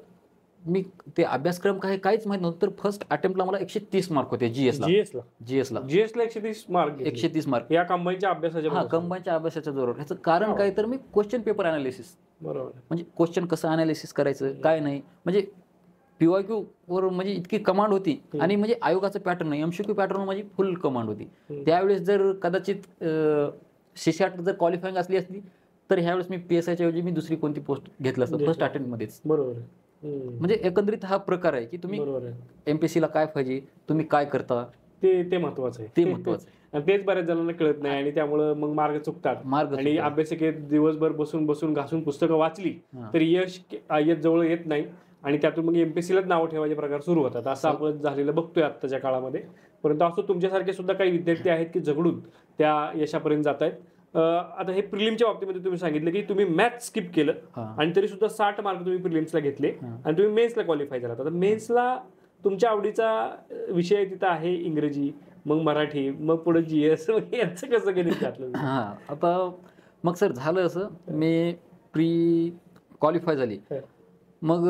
मी ते अभ्यासक्रम काहीच माहित नव्हतं, तर फर्स्ट अटेम्प्टला मला 130 मार्क होते जीएसला 130 मार्क 130 मार्क या कंबाईनच्या अभ्यासाच्या कंबाईनच्या अभ्यासाच्या जोरावर. ह्याचं कारण काय तर मी क्वेश्चन पेपर अनालिसिस, म्हणजे क्वेश्चन कसं अनालिसिस करायचं काय नाही, म्हणजे PYQ वर म्हणजे इतकी कमांड होती. आणि म्हणजे आयोगाचं पॅटर्न नाही, MCQ पॅटर्न माझी फुल कमांड होती. त्यावेळेस जर कदाचित CSAT जर क्वालिफाईंग असली तर ह्यावेळेस मी PSIच्या ऐवजी मी दुसरी कोणती पोस्ट घेतलं असतं फर्स्ट अटेम्प्ट मध्येच. म्हणजे एकंदरीत हा प्रकार आहे की तुम्ही MPSC ला काय पाहिजे, तुम्ही काय करता, ते महत्वाचं आहे, ते महत्वाचं आहे. तेच बऱ्याच जणांना कळत नाही आणि त्यामुळे मग मार्ग चुकतात. आणि अभ्यासिकेत दिवसभर बसून घासून पुस्तकं वाचली तरी यश जवळ येत नाही आणि त्यातून मग MPSCलाच नावं ठेवायचे प्रकार सुरू होतात. असं आपण झालेलं बघतोय आत्ताच्या काळामध्ये. परंतु असं तुमच्यासारखे सुद्धा काही विद्यार्थी आहेत की झगडून त्या यशापर्यंत जात आहेत. आता हे प्रिलिमच्या बाबतीमध्ये तुम्ही सांगितलं की तुम्ही मॅथ स्किप केलं आणि तरी सुद्धा 60 मार्क तुम्ही प्रिलिम्सला घेतले आणि तुम्ही मेन्सला क्वालिफाय झाला. आता मेन्सला तुमच्या आवडीचा विषय तिथं आहे इंग्रजी, मग मराठी, मग पुढे GS, यांचं कसं गणित घातलं? आता मग सर झालं असं, मी प्री क्वालिफाय झाली, मग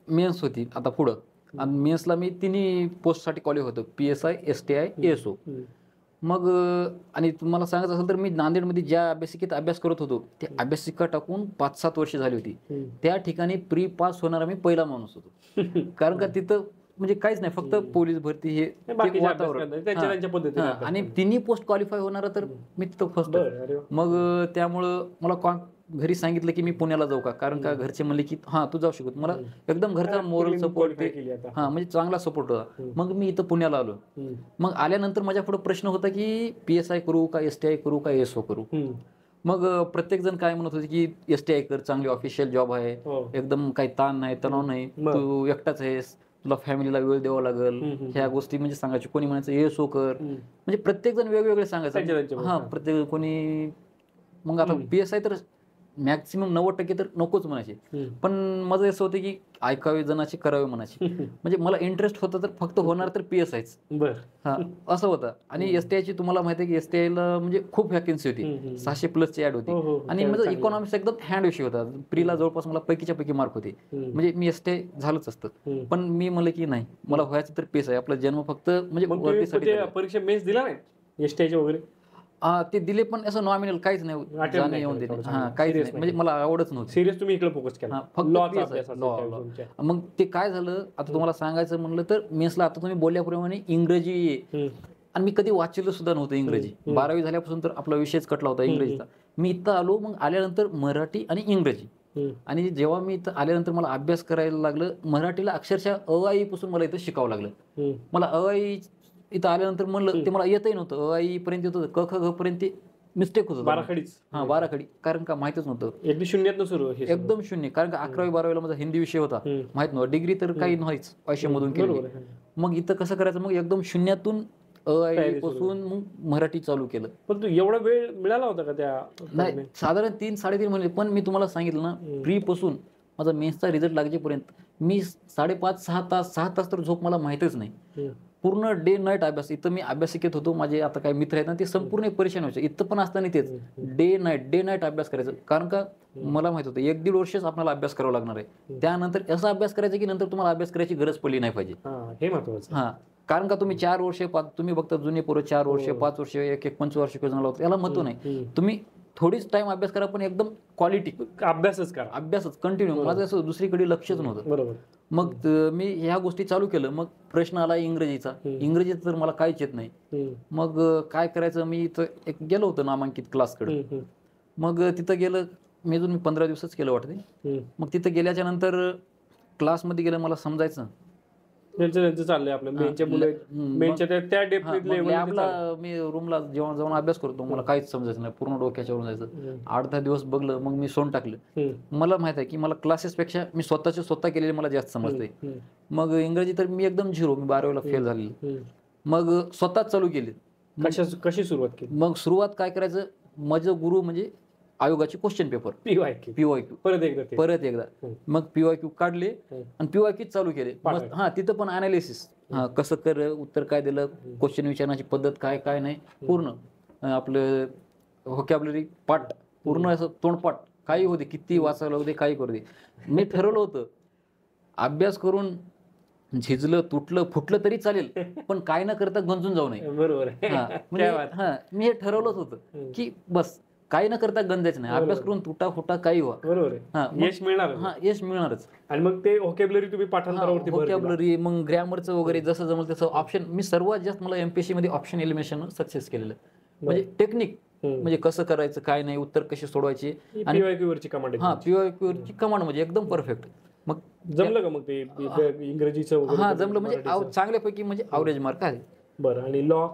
मेन्स होती आता पुढं. आणि मेन्सला मी तिन्ही पोस्टसाठी क्वालिफाय होतो, PSI, STI, ASO. मग आणि तुम्हाला सांगायचं असेल तर मी नांदेडमध्ये ज्या अभ्यासिकेत अभ्यास करत होतो ते अभ्यासिका टाकून 5-7 वर्ष झाली होती. त्या ठिकाणी प्री पास होणारा मी पहिला माणूस होतो. कारण का तिथं म्हणजे काहीच नाही, फक्त पोलीस भरती हे वातावरण. आणि तिन्ही पोस्ट क्वालिफाय होणार तर मी तिथं फर्स्ट. मग त्यामुळं मला घरी सांगितलं की मी पुण्याला जाऊ का, कारण का घरचे म्हणले की हा तू जाऊ शकतो. मला एकदम घरचा मोरल सपोर्ट, म्हणजे चांगला सपोर्ट होता. मग मी इथं पुण्याला आलो. मग आल्यानंतर माझ्या पुढे प्रश्न होता की PSI करू का STI करू का ASO करू. मग प्रत्येक जण काय म्हणत होते की STI कर, चांगली ऑफिशियल जॉब आहे, एकदम काही ताण नाही, तणाव नाही, तू एकटाच आहेस, तुला फॅमिलीला वेळ द्यावा लागेल, ह्या गोष्टी म्हणजे सांगायचे. कोणी म्हणायचं ASO कर, म्हणजे प्रत्येक जण वेगवेगळे सांगायचं. प्रत्येक कोणी. मग आता PSI तर मॅक्सिमम 90% तर नकोच म्हणायचे. पण माझं असं होतं की ऐकावे जनाचे करावे म्हणायचे. म्हणजे मला इंटरेस्ट होता तर फक्त होणार तर PSIच असं होतं. आणि STIची तुम्हाला माहिती आहे की STIला म्हणजे खूप व्हॅकन्सी होती, 600+ ऍड होती. आणि माझं इकॉनॉमिक्स एकदम हँड विषय होता. प्रीला जवळपास मला पैकीच्या पैकी मार्क होते, म्हणजे मी STI झालंच असतं. पण मी म्हणलं की नाही, मला व्हायचं तर PSI. आपला जन्म फक्त म्हणजे परीक्षा मेन्स दिला नाही STIचे वगैरे? ते दिले, पण असं नॉमिनल काहीच नाही येऊन दिले. काहीच नाही, म्हणजे मला आवडच नव्हती. सिरियस तुम्ही इकडे फोकस केला फक्त. मग ते काय झालं आता तुम्हाला सांगायचं म्हणलं तर मेन्सला आता तुम्ही बोलल्याप्रमाणे इंग्रजी, आणि मी कधी वाचलेलं सुद्धा नव्हतं इंग्रजी. 12वी झाल्यापासून तर आपला विषयच कटला होता इंग्रजीचा. मी इथं आलो, मग आल्यानंतर मराठी आणि इंग्रजी. आणि जेव्हा मी इथं आल्यानंतर मला अभ्यास करायला लागलं, मराठीला अक्षरशः अ पासून मला इथं शिकावं लागलं. मला इथं आल्यानंतर म्हणलं ते मला येतही नव्हतं. पर्यंत येत होतं, क ख ग पर्यंत मिस्टेक होत होता. बाराखडीच. हा, बाराखडी. कारण का माहितच नव्हतं, एकदम शून्यातनं सुरू हे सगळं. एकदम शून्य. कारण का 11वी-12वीला माझा हिंदी विषय होता, माहित नव्हतं. डिग्री तर काही नव्हतीच पैशामधून केली. बरोबर आहे. मग इथं कसं करायचं, मग एकदम शून्यातून तयारी सुरू पासून मग मराठी चालू केलं. पण तू एवढा वेळ मिळाला होता का त्या? नाही, साधारण 3-3.5 महिने. पण मी तुम्हाला सांगितलं ना, प्री पासून माझा मेन्सचा रिझल्ट लागजेपर्यंत मी 5.5-6 तास तर झोप मला माहितच नाही. पूर्ण डे नाईट अभ्यास. इथं मी अभ्यासिकेत होतो, माझे आता काही मित्र आहेत ना, ते संपूर्ण परेशान व्हायचे. इथं पण असताना तेच डे नाईट अभ्यास करायचं. कारण का मला माहित होतं 1-1.5 वर्षच आपल्याला अभ्यास करावा लागणार आहे. त्यानंतर असा अभ्यास करायचा की नंतर तुम्हाला अभ्यास करायची गरज पडली नाही पाहिजे. हे महत्वाचं. हा, कारण का तुम्ही 4 वर्ष, तुम्ही बघता जुने पोरं 4 वर्ष, 5 वर्ष, 1-1 वर्ष लावतात. याला महत्व नाही. तुम्ही थोडीच टाइम अभ्यास करा, पण एकदम क्वालिटी अभ्यासच करा. अभ्यासच कंटिन्यू. माझं असं दुसरीकडे लक्षच नव्हतं. बरोबर. मग मी ह्या गोष्टी चालू केलं. मग प्रश्न आला इंग्रजीचा. इंग्रजीचं तर मला काहीच येत नाही. मग काय करायचं, मी इथं एक गेलो होतो नामांकित क्लासकडे. मग तिथं गेलं, मी 15 दिवसच केलं वाटते. मग तिथं गेल्याच्या नंतर क्लासमध्ये गेलं, मला समजायचं त्यांचं चाललंय आपलं मेनच्या मुलं मेनच्या त्या डेप्थ आपला. मी रूमला जेव्हा जाऊन अभ्यास करतो, मला काहीच समजायचं नाही, पूर्ण डोक्याच्यावरून जायचं. 8-10 दिवस बघलं, मग मी सोडून टाकलं. मला माहित आहे की मला क्लासेसपेक्षा मी स्वतः केलेले मला जास्त समजते. मग इंग्रजी तर मी एकदम 0, मी 12वीला फेल झालेली. मग स्वतःच चालू केली. कशी सुरुवात केली? मग सुरुवात काय करायचं, माझं गुरु म्हणजे आयोगाचे क्वेश्चन पेपर, PYQ परत एकदा. मग PYQ काढले आणि PYQ चालू केले. हा, तिथं पण अनालिसिस, कसं कर, उत्तर काय दिलं, क्वेश्चन विचारण्याची पद्धत काय काय नाही, पूर्ण आपलं व्होकॅब्युलरी पाठ, पूर्ण असं तोंडपाठ काही होते, किती वाचायला होते, काही करू दे. मी ठरवलं होतं अभ्यास करून झिजलं, तुटलं, फुटलं तरी चालेल, पण काय न करता गंजून जाऊ नये. बरोबर. मी हे ठरवलंच होतं की बस काही न करता गंजायचं नाही, अभ्यास करून तुटा फुटा काही व्हा. बरोबर. यश मिळणार. यश मिळणारच. आणि मग ते व्होकॅब्युलरी तुम्ही पाठांतरावरती व्होकॅब्युलरी, मग ग्रॅमरचं वगैरे जसं जमलं तसं ऑप्शन. मी सर्वात जास्त मला MPSC मध्ये ऑप्शन एलिमिनेशन सक्सेस केलेलं. म्हणजे टेक्निक, म्हणजे कसं करायचं, काय नाही, उत्तर कशी सोडवायची. PYQ वरची कमांड. PYQ वरची कमांड म्हणजे एकदम परफेक्ट. मग जमलं का मग ते इंग्रजीचं? जमलं, म्हणजे चांगल्यापैकी, म्हणजे ॲव्हरेज मार्क आहे. बरं. आणि लॉ?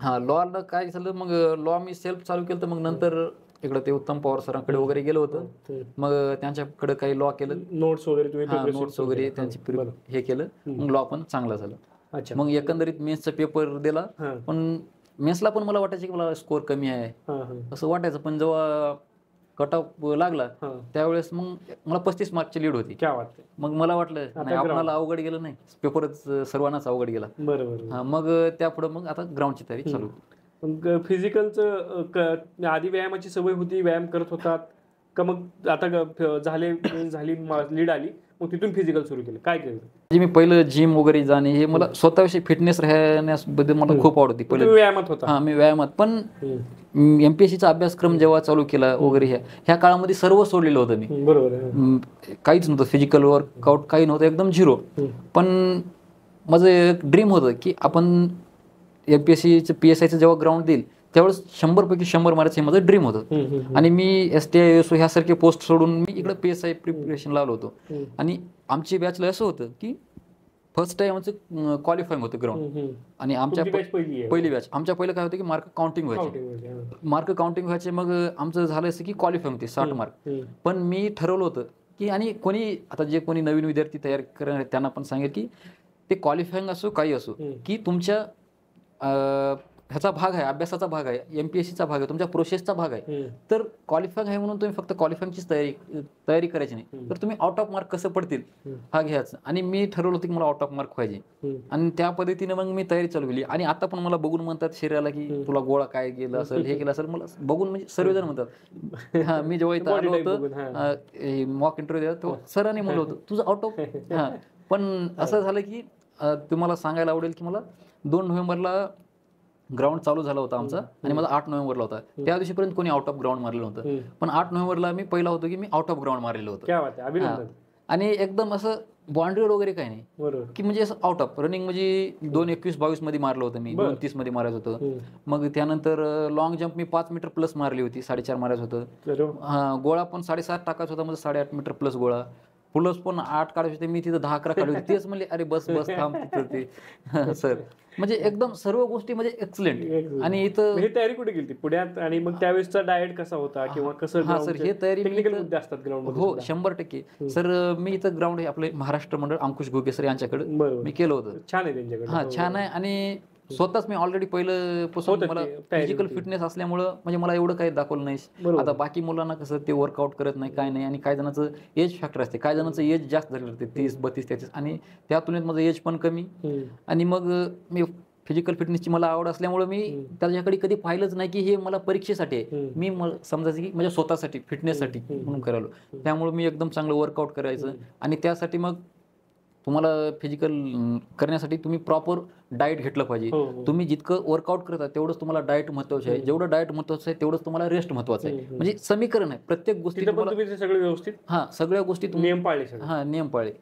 लॉला काय झालं, मग लॉ मी सेल्फ चालू केलं. मग नंतर इकडे ते उत्तम पवार सरांकडे वगैरे गेलो होतं. मग त्यांच्याकडे काही लॉ केलं, नोट्स वगैरे त्यांची हे केलं. मग लॉ पण चांगला झाला. मग एकंदरीत मेन्सचा पेपर दिला. पण मेन्सला पण मला वाटायचं की मला स्कोअर कमी आहे असं वाटायचं. पण जेव्हा कट ऑफ लागला त्यावेळेस मग मला 35 मार्कची लीड होती. मग मला वाटलं नाही, आपल्याला अवघड गेलं नाही, पेपरच सर्वांनाच अवघड गेला. बरोबर. मग त्यापुढे मग आता ग्राउंडची तयारी चालू. फिजिकलचं आधी व्यायामाची सवय होती, व्यायाम करत होतात का? मग आता झाली लीड आली, मग तिथून फिजिकल सुरू केलं, काय केलं? मी पहिलं जिम वगैरे जाणे, हे मला स्वतःविषयी फिटनेस राहण्याबद्दल मला खूप आवडते. पहिले व्यायामात होता. मी व्यायामात. पण MPSCचा अभ्यासक्रम जेव्हा चालू केला वगैरे, ह्या काळामध्ये सर्व सोडलेलं होतं मी. बरोबर. काहीच नव्हतं, फिजिकल वर्कआउट काही नव्हतं, एकदम 0. पण माझं एक ड्रीम होतं की आपण MPSCचं PSIचं जेव्हा ग्राउंड देईल त्यावेळेस 100 पैकी 100 मारायचं हे माझं ड्रीम होतं. आणि मी STI ASO ह्यासारखे पोस्ट सोडून मी इकडे PSI प्रिपरेशन लावलं होतं. आणि आमची बॅचला असं होतं की फर्स्ट टाइम आमचं क्वालिफाईंग होतं ग्राउंड. आणि आमच्या पहिली बॅच, आमच्या पहिलं काय होतं की मार्क काउंटिंग व्हायचे. मग आमचं झालं असं की क्वालिफाईंग होते 60 मार्क. पण मी ठरवलं होतं की, आणि कोणी आता जे कोणी नवीन विद्यार्थी तयार करणार त्यांना पण सांगेल की ते क्वालिफाईंग असो काही असो, की तुमच्या ह्याचा भाग आहे, अभ्यासाचा भाग आहे, MPSCचा भाग आहे, तुमच्या प्रोसेसचा भाग आहे. तर क्वालिफाईंग आहे म्हणून तुम्ही फक्त क्वालिफाईंगचीच तयारी करायची नाही, तर तुम्ही आउट ऑफ मार्क कसं पडतील हा घ्यायचं. आणि मी ठरवलं होतं की मला आउट ऑफ मार्क पाहिजे. आणि त्या पद्धतीने मग मी तयारी चालू केली. आणि आता पण मला बघून म्हणतात शरीराला की तुला गोळा काय गेलं असेल, हे केलं असेल, मला बघून म्हणजे सर्वजण म्हणतात. मी जेव्हा इथं आलो होतं मॉक इंटरव्ह्यू द्या, तो सरांनी म्हणलं होतं तुझं आउट ऑफ. पण असं झालं की तुम्हाला सांगायला आवडेल की मला 2 नोव्हेंबरला ग्राउंड चालू झाला होता आमचा, आणि माझा 8 नोव्हेंबरला होता. त्या दिवशीपर्यंत कोणी आउट ऑफ ग्राउंड मारलेलं होतं. पण 8 नोव्हेंबरला मी पहिला होतो की मी आउट ऑफ ग्राउंड मारलेलं होतं. आणि एकदम असं बाउंड्रीवर वगैरे काही नाही, की म्हणजे असं आउट ऑफ रनिंग. म्हणजे 2:21-22 मध्ये मारलं होतं मी, 2:30 मध्ये मारायचं होतं. मग त्यानंतर लॉंग जम्प मी 5 मीटर प्लस मारली होती, 4.5 मारायचं होतं. गोळा पण 7.5 टाकायचा होता, म्हणजे 8.5 मीटर प्लस गोळा. प्लस पण 8 काढायचे होते, मी तिथं 10-11 काढले होते. तेच म्हणले अरे बस बस थांब तिथं ते सर. म्हणजे एकदम सर्व गोष्टी म्हणजे एक्सलेंट. आणि इथं ही तयारी कुठे केली पुण्यात, आणि मग त्यावेळेसचा डाएट कसा होता किंवा कसं? हा सर, हे तयारी टेक्निकल मुद्दे असतात ग्राउंड मध्ये. हो 100% सर. मी इथं ग्राउंड आहे आपले महाराष्ट्र मंडळ अंकुश घोगे सर यांच्याकडे मी केलं होतं. छान आहे त्यांच्याकडे. हा छान आहे. आणि स्वतःच मी ऑलरेडी पहिल्यापासून मला फिजिकल फिटनेस असल्यामुळं म्हणजे मला एवढं काही दाखवलं नाही. आता बाकी मुलांना कसं ते वर्कआउट करत नाही काय नाही, आणि काही जणांचं एज फॅक्टर असते, काही जणांचं एज जास्त झालेलं असते 30, 32, 33, आणि त्या तुलनेत माझं एज पण कमी. आणि मग मी फिजिकल फिटनेसची मला आवड असल्यामुळे मी त्याच्याकडे कधी पाहिलंच नाही की हे मला परीक्षेसाठी आहे. मी समजायचं की माझ्या स्वतःसाठी फिटनेससाठी म्हणून करायलो. त्यामुळे मी एकदम चांगलं वर्कआउट करायचं. आणि त्यासाठी मग तुम्हाला फिजिकल करण्यासाठी तुम्ही प्रॉपर डाएट घेतलं पाहिजे. तुम्ही जितकं वर्कआउट करता तेवढंच तुम्हाला डाएट महत्वाचं आहे, जेवढं डाएट महत्वाचं आहे तेवढंच तुम्हाला रेस्ट महत्वाचं आहे. म्हणजे समीकरण आहे प्रत्येक गोष्टी. सगळं व्यवस्थित, हा सगळ्या गोष्टी तुम्ही नियम पाळले. हा नियम पाळले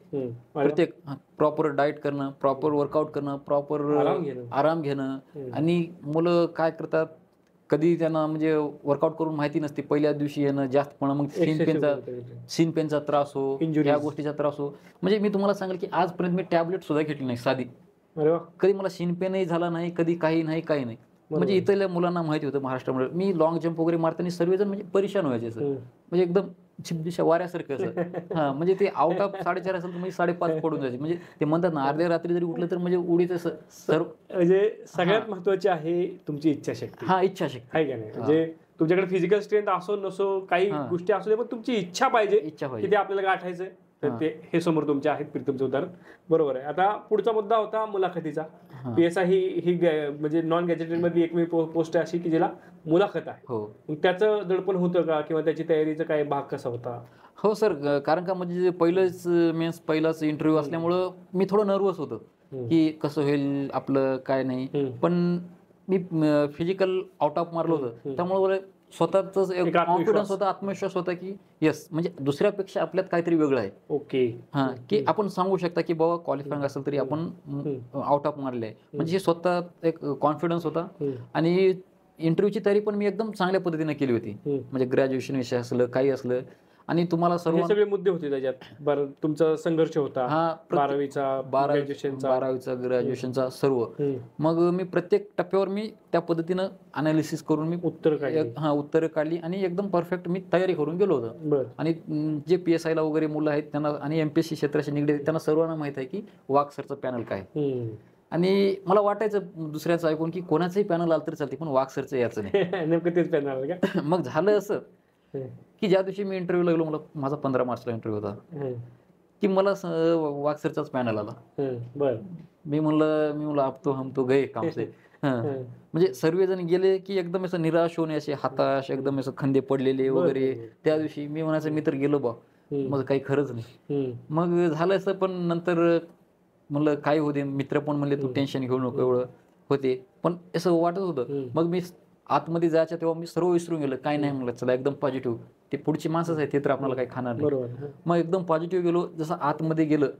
प्रत्येक. प्रॉपर डाएट करणं, प्रॉपर वर्कआउट करणं, प्रॉपर आराम घेणं. आणि मुलं काय करतात, कधी त्यांना म्हणजे वर्कआउट करून माहिती नसते, पहिल्या दिवशी येणं जास्त पण मग सीन पेनचा त्रास हो, या गोष्टीचा त्रास हो. म्हणजे मी तुम्हाला सांगेल की आजपर्यंत मी टॅबलेट सुद्धा घेतली नाही साधी. कधी मला सीन पेनही झाला नाही, कधी काही नाही, काही नाही. म्हणजे इथल्या मुलांना माहिती होतं महाराष्ट्रामध्ये मी लॉंग जम्प वगैरे मारताना सर्वजण म्हणजे परेशान व्हायचे सर. म्हणजे एकदम छिपदिशा वाऱ्यासारखं असं. हा म्हणजे ते आउट ऑफ 4.5 असेल तर म्हणजे 5.5 पडून जायचे. म्हणजे ते म्हणतात ना अर्ध्या रात्री जरी उठलं तर म्हणजे उडीचं सर्व. म्हणजे सगळ्यात महत्वाची आहे तुमची इच्छाशक्ती. हा इच्छाशक्ती आहे का नाही? म्हणजे तुमच्याकडे फिजिकल स्ट्रेंथ असो नसो, काही गोष्टी असू दे, पण तुमची इच्छा पाहिजे की ते आपल्याला गाठायचंय. तर ते हे समोर तुमचे आहेत प्रीतमचं उदाहरण. बरोबर आहे. आता पुढचा मुद्दा होता मुलाखतीचा. PSI ही म्हणजे नॉन गॅजेटेड मध्ये एकमेव पोस्ट आहे अशी की ज्याला मुलाखत आहे. त्याचं दडपण होतं का, किंवा त्याची तयारीचा काय भाग कसा होता? हो सर, कारण का म्हणजे पहिलाच इंटरव्ह्यू असल्यामुळं मी थोडं नर्वस होतो की कसं होईल आपलं काय नाही. पण मी फिजिकल आउट ऑफ मारलं होतं, त्यामुळे स्वतःच एक कॉन्फिडन्स होता, आत्मविश्वास होता की येस म्हणजे दुसऱ्यापेक्षा आपल्यात काहीतरी वेगळं आहे. ओके. हा की आपण सांगू शकता की बाबा क्वालिफाईंग असेल तरी आपण आउट ऑफ मारले आहे. म्हणजे स्वतः एक कॉन्फिडन्स होता. आणि इंटरव्ह्यूची तयारी पण मी एकदम चांगल्या पद्धतीने केली होती. म्हणजे ग्रॅज्युएशन विषय असलं काही असलं. आणि तुम्हाला सर्व सगळे मुद्दे होते त्याच्यात. बरं, तुमचा संघर्ष होता 12वीचा ग्रॅज्युएशनचा सर्व. मग मी प्रत्येक टप्प्यावर मी त्या पद्धतीनं अनालिसिस करून मी उत्तरं काढली आणि एकदम परफेक्ट मी तयारी करून गेलो होतो. आणि जे PSI ला वगैरे मुलं आहेत त्यांना आणि MPSC क्षेत्राशी निगडीत त्यांना सर्वांना माहित आहे की वाघ सरचं पॅनल काय. आणि मला वाटायचं दुसऱ्याचं ऐकून की कोणाचंही पॅनल आलं तरी चालते, पण वाघ सरचं याचं नाही. नेमकं तेच पॅनल का? मग झालं असं की ज्या दिवशी मी इंटरव्ह्यूला गेलो, मला माझा 15 मार्चला इंटरव्ह्यू होता, की मला वाघ सरचाच पॅनल आला. मी म्हणलं अब तो हम तो गए काम से. म्हणजे सर्वजण गेले की एकदम असं निराश होणे, असे हताश, एकदम असं खंदे पडलेले वगैरे. त्या दिवशी मी म्हणायचं मी तर गेलो बा, माझं काही खरंच नाही. मग झालं असं. पण नंतर म्हणलं काय होते, मित्र पण म्हणले तू टेन्शन घेऊ नको एवढं होते. पण असं वाटत होतं. मग मी आतमध्ये जायच्या तेव्हा मी सर्व विसरून गेलो, काय नाही म्हणलं, चला एकदम पॉझिटिव्ह, ते पुढची माणसंच आहे, ते तर आपल्याला काही खाणार नाही. मग एकदम पॉझिटिव्ह गेलो. जसं आतमध्ये गेलं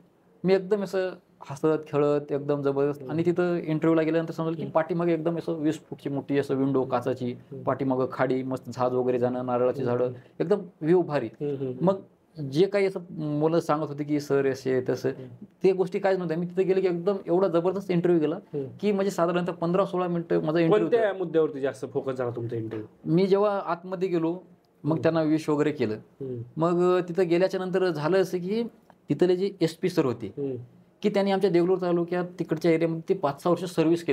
मी एकदम असं हसत खेळत एकदम जबरदस्त. आणि तिथं इंटरव्ह्यूला गेल्यानंतर समजलं की पाठीमागे एकदम असं 20 फूटची मोठी असं विंडो काचाची, पाठीमागं खाडी, मस्त झाड वगैरे जाणं, नारळाची झाडं, एकदम व्ह्यू भारी. मग जे काही असं मुलं सांगत होते की सर असे तसं, ते गोष्टी काहीच नव्हत्या. मी तिथे गेले की एकदम एवढा जबरदस्त इंटरव्ह्यू गेला की म्हणजे साधारणतः 15-16 मिनिटं माझा इंटरव्ह्यू. कोणत्या मुद्द्यावरती जास्त फोकस झाला तुमचा इंटरव्ह्यू? मी जेव्हा आतमध्ये गेलो मग त्यांना विश वगैरे केलं. मग तिथं गेल्याच्या नंतर झालं असं की तिथले जे SP सर होते की त्यांनी आमच्या देगलूर तालुक्यात तिकडच्या एरियामध्ये ते 5-6 वर्ष सर्व्हिस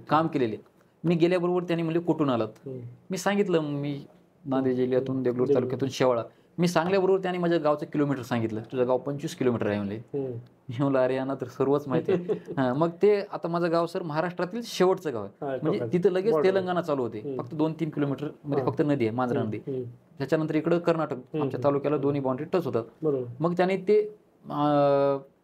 काम केलेले. मी गेल्याबरोबर त्यांनी म्हणले कुठून आलात. मी सांगितलं मी नांदेड जिल्ह्यातून देगलूर तालुक्यातून शेवाळा. मी सांगल्याबरोबर त्यांनी माझ्या गावचं किलोमीटर सांगितलं, तुझं गाव 25 किलोमीटर आहे म्हणले. मी म्हणलं अरे यांना तर सर्वच माहिती आहे. मग ते आता माझं गाव सर महाराष्ट्रातील शेवटचं गाव आहे. म्हणजे तिथं लगेच तेलंगणा चालू होते. फक्त 2-3 किलोमीटर मध्ये फक्त नदी आहे, मांजरा नदी. त्याच्यानंतर इकडं कर्नाटक, आमच्या तालुक्याला दोन्ही बाउंड्री टच होतात. मग त्याने ते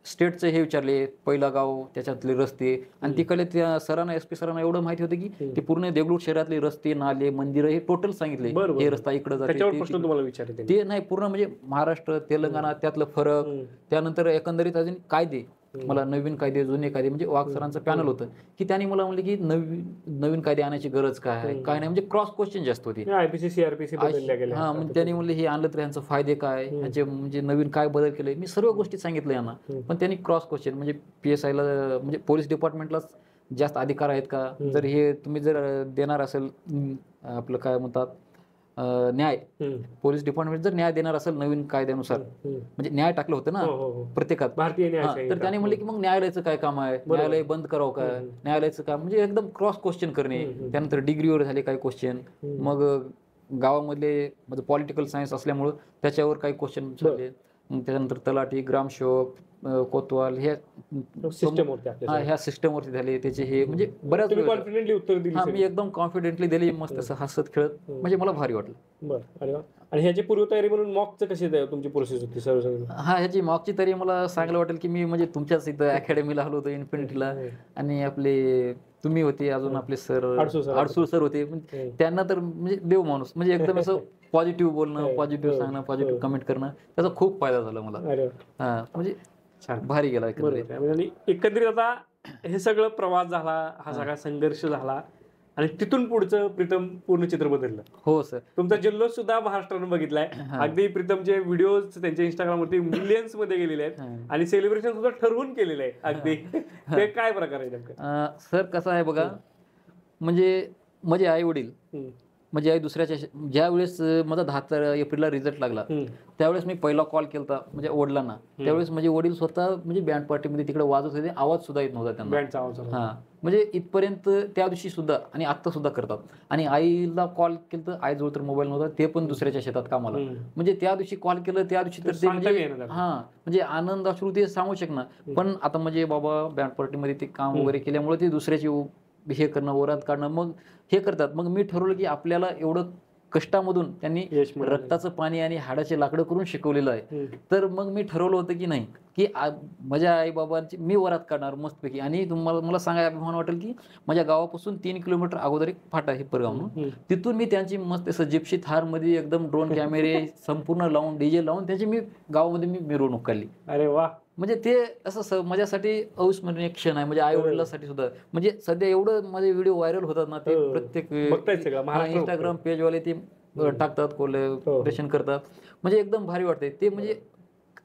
स्टेटचं हे विचारले, पहिला गाव, त्याच्यातले रस्ते. आणि तिकडे त्या सरांना SP सरांना एवढं माहिती होतं की ते पूर्ण देगलूर शहरातले रस्ते, नाले, मंदिरं हे टोटल सांगितले. हे रस्ता इकडे जाते, ते नाही पूर्ण म्हणजे महाराष्ट्र, तेलंगणा त्यातलं फरक. त्यानंतर एकंदरीत अजून कायदे मला नवीन कायदे जुने कायदे म्हणजे वाघ सरांचं पॅनल होतं की त्यांनी मला म्हणले की नवीन कायदे आणायची गरज काय आहे काय नाही, म्हणजे क्रॉस क्वेश्चन जास्त होती. IPC CRPC बदलल्या गेल्या. हा, म्हणजे त्यांनी म्हणले हे आणलं तर यांचे फायदे काय, ह्याचे म्हणजे नवीन काय बदल केले, मी सर्व गोष्टी सांगितलं यांना. पण त्यांनी क्रॉस क्वेश्चन म्हणजे PSI ला म्हणजे पोलीस डिपार्टमेंटलाच जास्त अधिकार आहेत का, जर हे तुम्ही जर देणार असेल आपलं काय म्हणतात न्याय, पोलीस डिपार्टमेंट जर न्याय देणार असेल नवीन कायद्यानुसार, म्हणजे न्याय टाकलं होतं ना प्रत्येकात, भारतीय न्याय तर त्याने म्हणले की मग न्यायालयाचं काय काम आहे, न्यायालय बंद करावं का, न्यायालयाचं काम म्हणजे एकदम क्रॉस क्वेश्चन करणे. त्यानंतर डिग्रीवर झाले काही क्वेश्चन, मग गावामधले म्हणजे पॉलिटिकल सायन्स असल्यामुळं त्याच्यावर काही क्वेश्चन झाले. मग त्याच्यानंतर तलाठी, ग्रामसेवक, कोतवाल ह्या सिस्टमवरती झाले त्याचे हे म्हणजे बऱ्याच कॉन्फिडेंटली उत्तर दिली. मी एकदम कॉन्फिडेंटली दिली, मस्त असं हसत खेळत, म्हणजे मला भारी वाटलं. बरं, अरे वा. आणि ह्याची पूर्वतयारी म्हणून मॉकचं कशी तुमची प्रोसेस होती सर्व? हा, ह्याची मॉकची तरी मला सांगायला वाटेल की मी म्हणजे तुमच्याच इथं अकॅडमीला आलो होतो इन्फिनिटीला, आणि आपले तुम्ही होते, अजून आपले सर आडसूळ सर होते, त्यांना तर म्हणजे देव माणूस, म्हणजे एकदम असं पॉझिटिव्ह बोलणं, पॉझिटिव्ह सांगणं, पॉझिटिव्ह कमेंट करणं, त्याचा खूप फायदा झाला मला. हा, म्हणजे भारी गेला एकंदरीत. आता हे सगळं प्रवास झाला, हा सगळा संघर्ष झाला, आणि तिथून पुढचं प्रीतम पूर्ण चित्र बदललं. हो सर, तुमचा जल्लोष सुद्धा महाराष्ट्रानं बघितलाय. अगदी प्रीतमचे व्हिडिओज त्यांच्या इंस्टाग्रामवरती मिलियन्स मध्ये गेलेले आहेत, आणि सेलिब्रेशन सुद्धा ठरवून केलेलं आहे अगदी. ते काय प्रकार आहे नेमकं? सर कसं आहे बघा, म्हणजे माझे आई वडील, म्हणजे आई दुसऱ्याच्या, ज्या वेळेस माझा 10 एप्रिलला रिझल्ट लागला त्यावेळेस मी पहिला कॉल केला म्हणजे वडिलांना. त्यावेळेस माझे वडील स्वतः म्हणजे बँड पार्टीमध्ये तिकडे वाजत होते, आवाज सुद्धा येत नव्हता त्यांना. हा, म्हणजे इथपर्यंत त्या दिवशी सुद्धा आणि आता सुद्धा करतात. आणि आईला कॉल केलं तर आईजवळ तर मोबाईल नव्हता, ते पण दुसऱ्याच्या शेतात कामाला. म्हणजे त्या दिवशी कॉल केलं त्या दिवशी तर ते म्हणजे आनंद अश्रू ते सांगू शकणार. पण आता म्हणजे बाबा बँड पार्टीमध्ये ते काम वगैरे केल्यामुळे ते दुसऱ्याची हे करणं, वरात काढणं, मग हे करतात. मग मी ठरवलं की आपल्याला एवढं कष्टामधून त्यांनी रक्ताचं पाणी आणि हाडाचे लाकडं करून शिकवलेलं आहे, तर मग मी ठरवलं होतं की नाही की माझ्या आई बाबांची मी वरात काढणार मस्तपैकी. आणि तुम्हाला मला सांगायला अभिमान वाटेल की माझ्या गावापासून 3 किलोमीटर अगोदर एक फाटा आहे हिप्परगाव, तिथून मी त्यांची मस्त असं जिप्सी थार मध्ये एकदम ड्रोन कॅमेरे संपूर्ण लावून डीजे लावून त्यांची मी गावामध्ये मी मिरवणूक काढली. अरे वा, म्हणजे ते असं माझ्यासाठी अविस्मरणीय क्षण आहे. म्हणजे आई वडिलांसाठी सुद्धा, म्हणजे सध्या एवढं माझे व्हिडिओ व्हायरल होतात ना, ते प्रत्येक इंस्टाग्राम पेजवाले ते टाकतात, कोलॅबोरेशन करतात, म्हणजे एकदम भारी वाटते ते. म्हणजे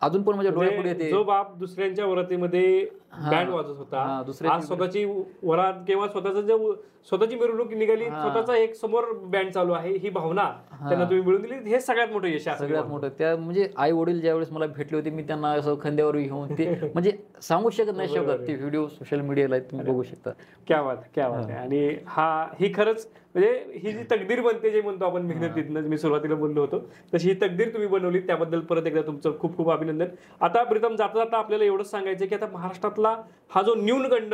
अजून पण माझ्या डोळ्यापुढे येते, जो बाप दुसऱ्यांच्या वरातीमध्ये बँड वाजत होता, आज स्वतःची वरात किंवा स्वतःची मिरवणूक निघाली, स्वतःचा एक समोर बँड चालू आहे, ही भावना त्यांना तुम्ही मिळून दिली, हे सगळ्यात मोठं यश आहे. सगळ्यात मोठं त्या म्हणजे आई वडील ज्यावेळेस मला भेटले होते, मी त्यांना असं खांद्यावर घेऊन ते म्हणजे सांगू शकत नाही शब्दात, ते व्हिडिओ सोशल मीडियाला तुम्ही बघू शकता. क्या बात, क्या बात आहे. आणि ही खरंच म्हणजे ही जी तकदीर बनते जे म्हणतो आपण मेहनतीतनं, मी सुरुवातीला बोललो होतो तशी ही तकदीर तुम्ही बनवली, त्याबद्दल परत एकदा तुमचं खूप खूप अभिनंदन. आता प्रीतम जाता जाता आपल्याला एवढंच सांगायचं की आता महाराष्ट्रातला हा जो न्यूनगंड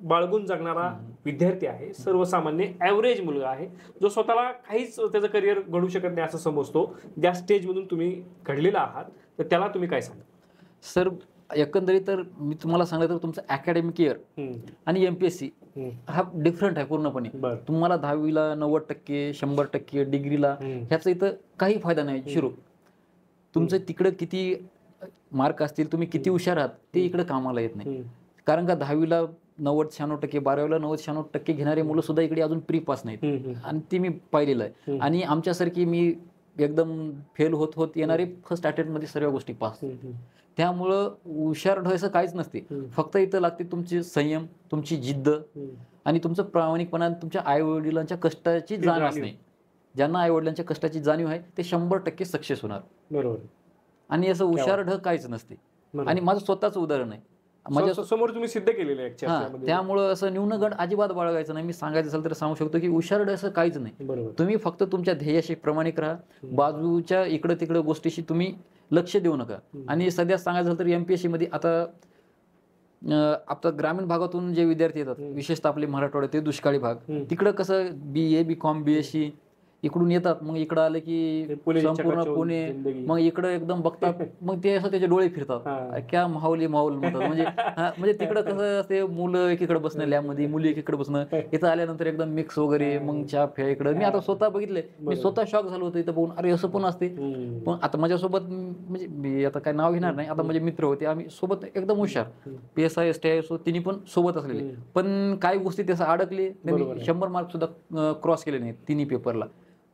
बाळगून जगणारा विद्यार्थी आहे, सर्वसामान्य ॲव्हरेज मुलगा आहे, जो स्वतःला काहीच त्याचं करिअर घडू शकत नाही असं समजतो, ज्या स्टेजमधून तुम्ही घडलेला आहात, तर त्याला तुम्ही काय सांगा? सर एकंदरीत तर मी तुम्हाला सांगितलं तर तुमचं अकॅडमिक इयर आणि MPSC हा डिफरंट आहे पूर्णपणे. तुम्हाला 10वीला 90%, 100%, डिग्रीला ह्याचा इथं काही फायदा नाही. शिरू तुमचं तिकडं किती मार्क असतील, तुम्ही किती हुशार आहात, ते इकडे कामाला येत नाही. कारण का 10वीला 90-96%, 12वीला 90-96% घेणारे मुलं सुद्धा इकडे अजून प्री पास नाहीत, आणि ते मी पाहिलेलं आहे. आणि आमच्यासारखी मी एकदम फेल होत येणारे फर्स्ट अटेम्प्ट मध्ये सर्व गोष्टी पास. त्यामुळं हुशार ढायचं काहीच नसते, फक्त इथं लागते तुमची संयम, तुमची जिद्द आणि तुमचं प्रामाणिकपणा, तुमच्या आई वडिलांच्या कष्टाची जाणीव असणे. ज्यांना आई वडिलांच्या कष्टाची जाणीव आहे ते 100% सक्सेस होणार. बरोबर. आणि असं हुशार ढ काहीच नसते. आणि माझं स्वतःचं उदाहरण आहे, माझ्या समोर तुम्ही सिद्ध केलेलं आहे. त्यामुळं असं न्यूनगंड अजिबात बाळगायचं नाही. मी सांगायचं असेल तर सांगू शकतो की हुशार असं काहीच नाही. तुम्ही फक्त तुमच्या ध्येयाशी प्रामाणिक राहा, बाजूच्या इकडं तिकडं गोष्टीशी तुम्ही लक्ष देऊ नका. आणि सध्या सांगायचं झालं तर MPSC मध्ये आता ग्रामीण भागातून जे विद्यार्थी येतात, विशेषतः आपले मराठवाडा ते दुष्काळी भाग, तिकडं कसं BA, BCom, BSc इकडून येतात, मग इकडं आले की पुणे संपूर्ण चकाचौंध पुणे, जिंदगी. मग इकडं एकदम बघतात, मग ते असं त्याचे डोळे फिरतात, क्या माहोल माहोल म्हणतात. म्हणजे म्हणजे तिकडं कसं असते, मुलं एकीकडे बसणं लॅबमध्ये, मुली एकीकडे बसणं, इथं आल्यानंतर एकदम मिक्स वगैरे, मग चहा फ्या इकडं. मी आता स्वतः बघितले, मी स्वतः शॉक झालो होतो इथं बघून, अरे असं पण असते. पण आता माझ्यासोबत म्हणजे मी आता काय नाव घेणार नाही, आता माझे मित्र होते, आम्ही सोबत एकदम हुशार, PSI STI तिन्ही पण सोबत असलेले, पण काही गोष्टी त्याचं अडकले, त्यांनी 100 मार्क सुद्धा क्रॉस केले नाहीत तिन्ही पेपरला,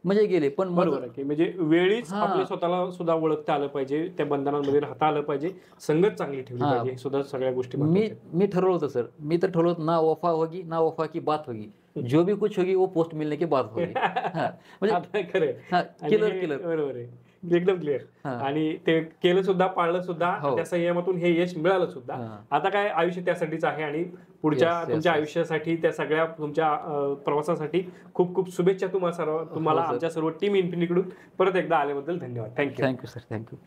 म्हणजे गेले. पण बरोबर आहे की म्हणजे वेळीच आपल्या स्वतःला सुद्धा ओळखता आलं पाहिजे, त्या बंधनांमध्ये राहता आलं पाहिजे, संगत चांगली ठेवली पाहिजे, हे सुद्धा सगळ्या गोष्टी मी ठरवलं होतं सर, मी तर ठरवलं होतं, ना वफा होगी ना वफा की बात होगी, जो भी कुछ होगी वो पोस्ट मिलने की बात होगी. म्हणजे खरं बरोबर आहे, एकदम क्लिअर. आणि ते केलं सुद्धा, पाळलं सुद्धा, त्या संयमातून हे यश मिळालं सुद्धा. आता काय आयुष्य त्यासाठीच आहे, आणि पुढच्या तुमच्या आयुष्यासाठी, त्या सगळ्या तुमच्या प्रवासासाठी खूप खूप शुभेच्छा तुम्हाला आमच्या सर्व टीम इन्फिनिटीकडून. परत एकदा आल्याबद्दल धन्यवाद. Thank you sir, thank you.